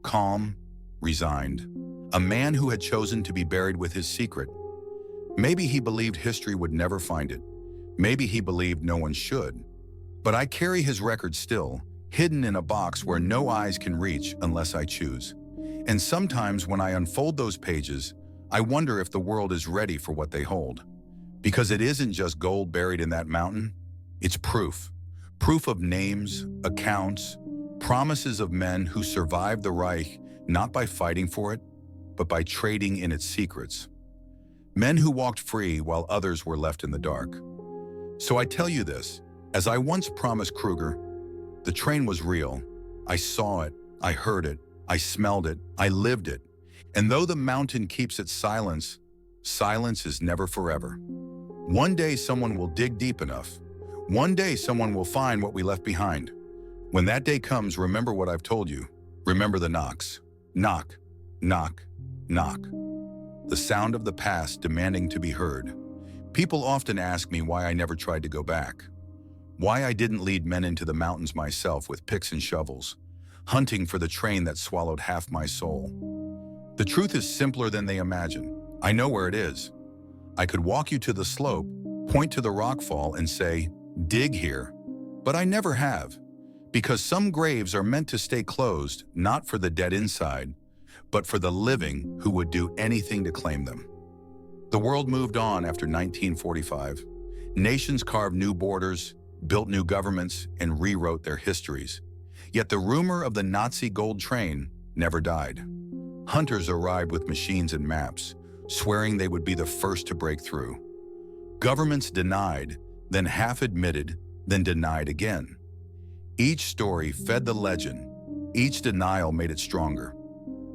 Calm, resigned. A man who had chosen to be buried with his secret. Maybe he believed history would never find it. Maybe he believed no one should. But I carry his record still, hidden in a box where no eyes can reach unless I choose. And sometimes when I unfold those pages, I wonder if the world is ready for what they hold. Because it isn't just gold buried in that mountain, it's proof. Proof of names, accounts, promises of men who survived the Reich not by fighting for it, but by trading in its secrets. Men who walked free while others were left in the dark. So I tell you this, as I once promised Kruger, the train was real. I saw it, I heard it, I smelled it, I lived it. And though the mountain keeps its silence, silence is never forever. One day someone will dig deep enough. One day someone will find what we left behind. When that day comes, remember what I've told you. Remember the knocks. Knock, knock, knock. The sound of the past demanding to be heard. People often ask me why I never tried to go back. Why I didn't lead men into the mountains myself with picks and shovels, hunting for the train that swallowed half my soul. The truth is simpler than they imagine. I know where it is. I could walk you to the slope, point to the rockfall and say, dig here. But I never have. Because some graves are meant to stay closed, not for the dead inside, but for the living who would do anything to claim them. The world moved on after 1945. Nations carved new borders, built new governments, and rewrote their histories. Yet the rumor of the Nazi gold train never died. Hunters arrived with machines and maps, swearing they would be the first to break through. Governments denied, then half admitted, then denied again. Each story fed the legend. Each denial made it stronger.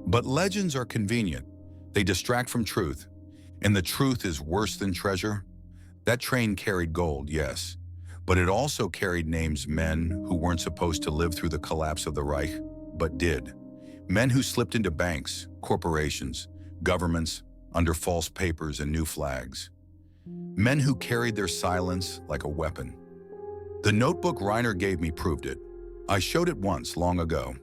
But legends are convenient. They distract from truth. And the truth is worse than treasure. That train carried gold, yes, but it also carried names men who weren't supposed to live through the collapse of the Reich, but did. Men who slipped into banks, corporations, governments, under false papers and new flags. Men who carried their silence like a weapon. The notebook Reiner gave me proved it. I showed it once, long ago.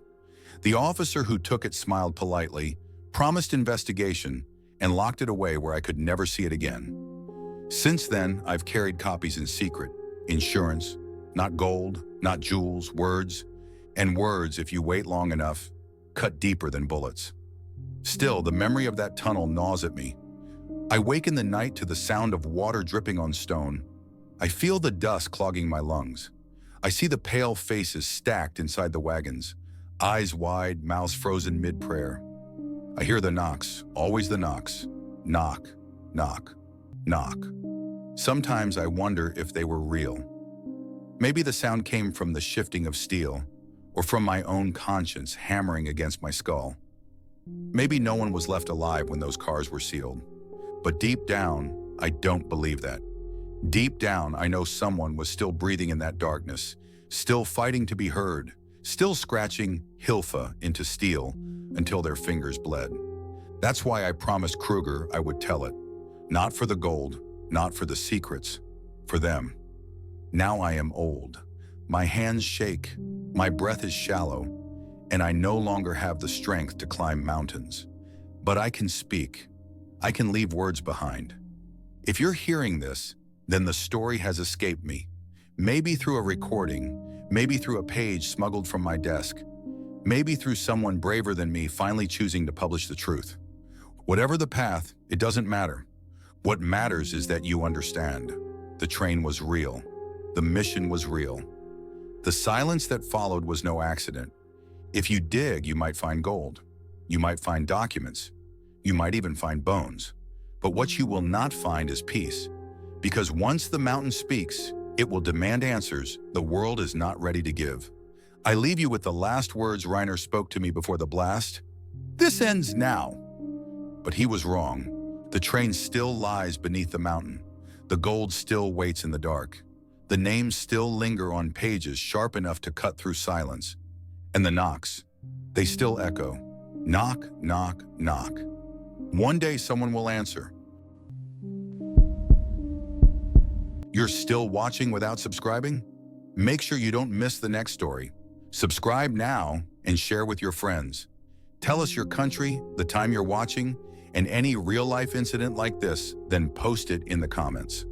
The officer who took it smiled politely, promised investigation, and locked it away where I could never see it again. Since then, I've carried copies in secret. Insurance, not gold, not jewels, words. And words, if you wait long enough, cut deeper than bullets. Still, the memory of that tunnel gnaws at me. I wake in the night to the sound of water dripping on stone. I feel the dust clogging my lungs. I see the pale faces stacked inside the wagons, eyes wide, mouths frozen mid-prayer. I hear the knocks, always the knocks. Knock, knock, knock. Sometimes I wonder if they were real. Maybe the sound came from the shifting of steel, or from my own conscience hammering against my skull. Maybe no one was left alive when those cars were sealed. But deep down, I don't believe that. Deep down, I know someone was still breathing in that darkness, still fighting to be heard, still scratching Hilfe into steel until their fingers bled. That's why I promised Kruger I would tell it. Not for the gold, not for the secrets, for them. Now I am old. My hands shake, my breath is shallow, and I no longer have the strength to climb mountains. But I can speak. I can leave words behind. If you're hearing this, then the story has escaped me. Maybe through a recording, maybe through a page smuggled from my desk, maybe through someone braver than me finally choosing to publish the truth. Whatever the path, it doesn't matter. What matters is that you understand. The train was real. The mission was real. The silence that followed was no accident. If you dig, you might find gold. You might find documents. You might even find bones. But what you will not find is peace. Because once the mountain speaks, it will demand answers the world is not ready to give. I leave you with the last words Reiner spoke to me before the blast. This ends now. But he was wrong. The train still lies beneath the mountain. The gold still waits in the dark. The names still linger on pages sharp enough to cut through silence. And the knocks, they still echo. Knock, knock, knock. One day someone will answer. You're still watching without subscribing? Make sure you don't miss the next story. Subscribe now and share with your friends. Tell us your country, the time you're watching, and any real-life incident like this, then post it in the comments.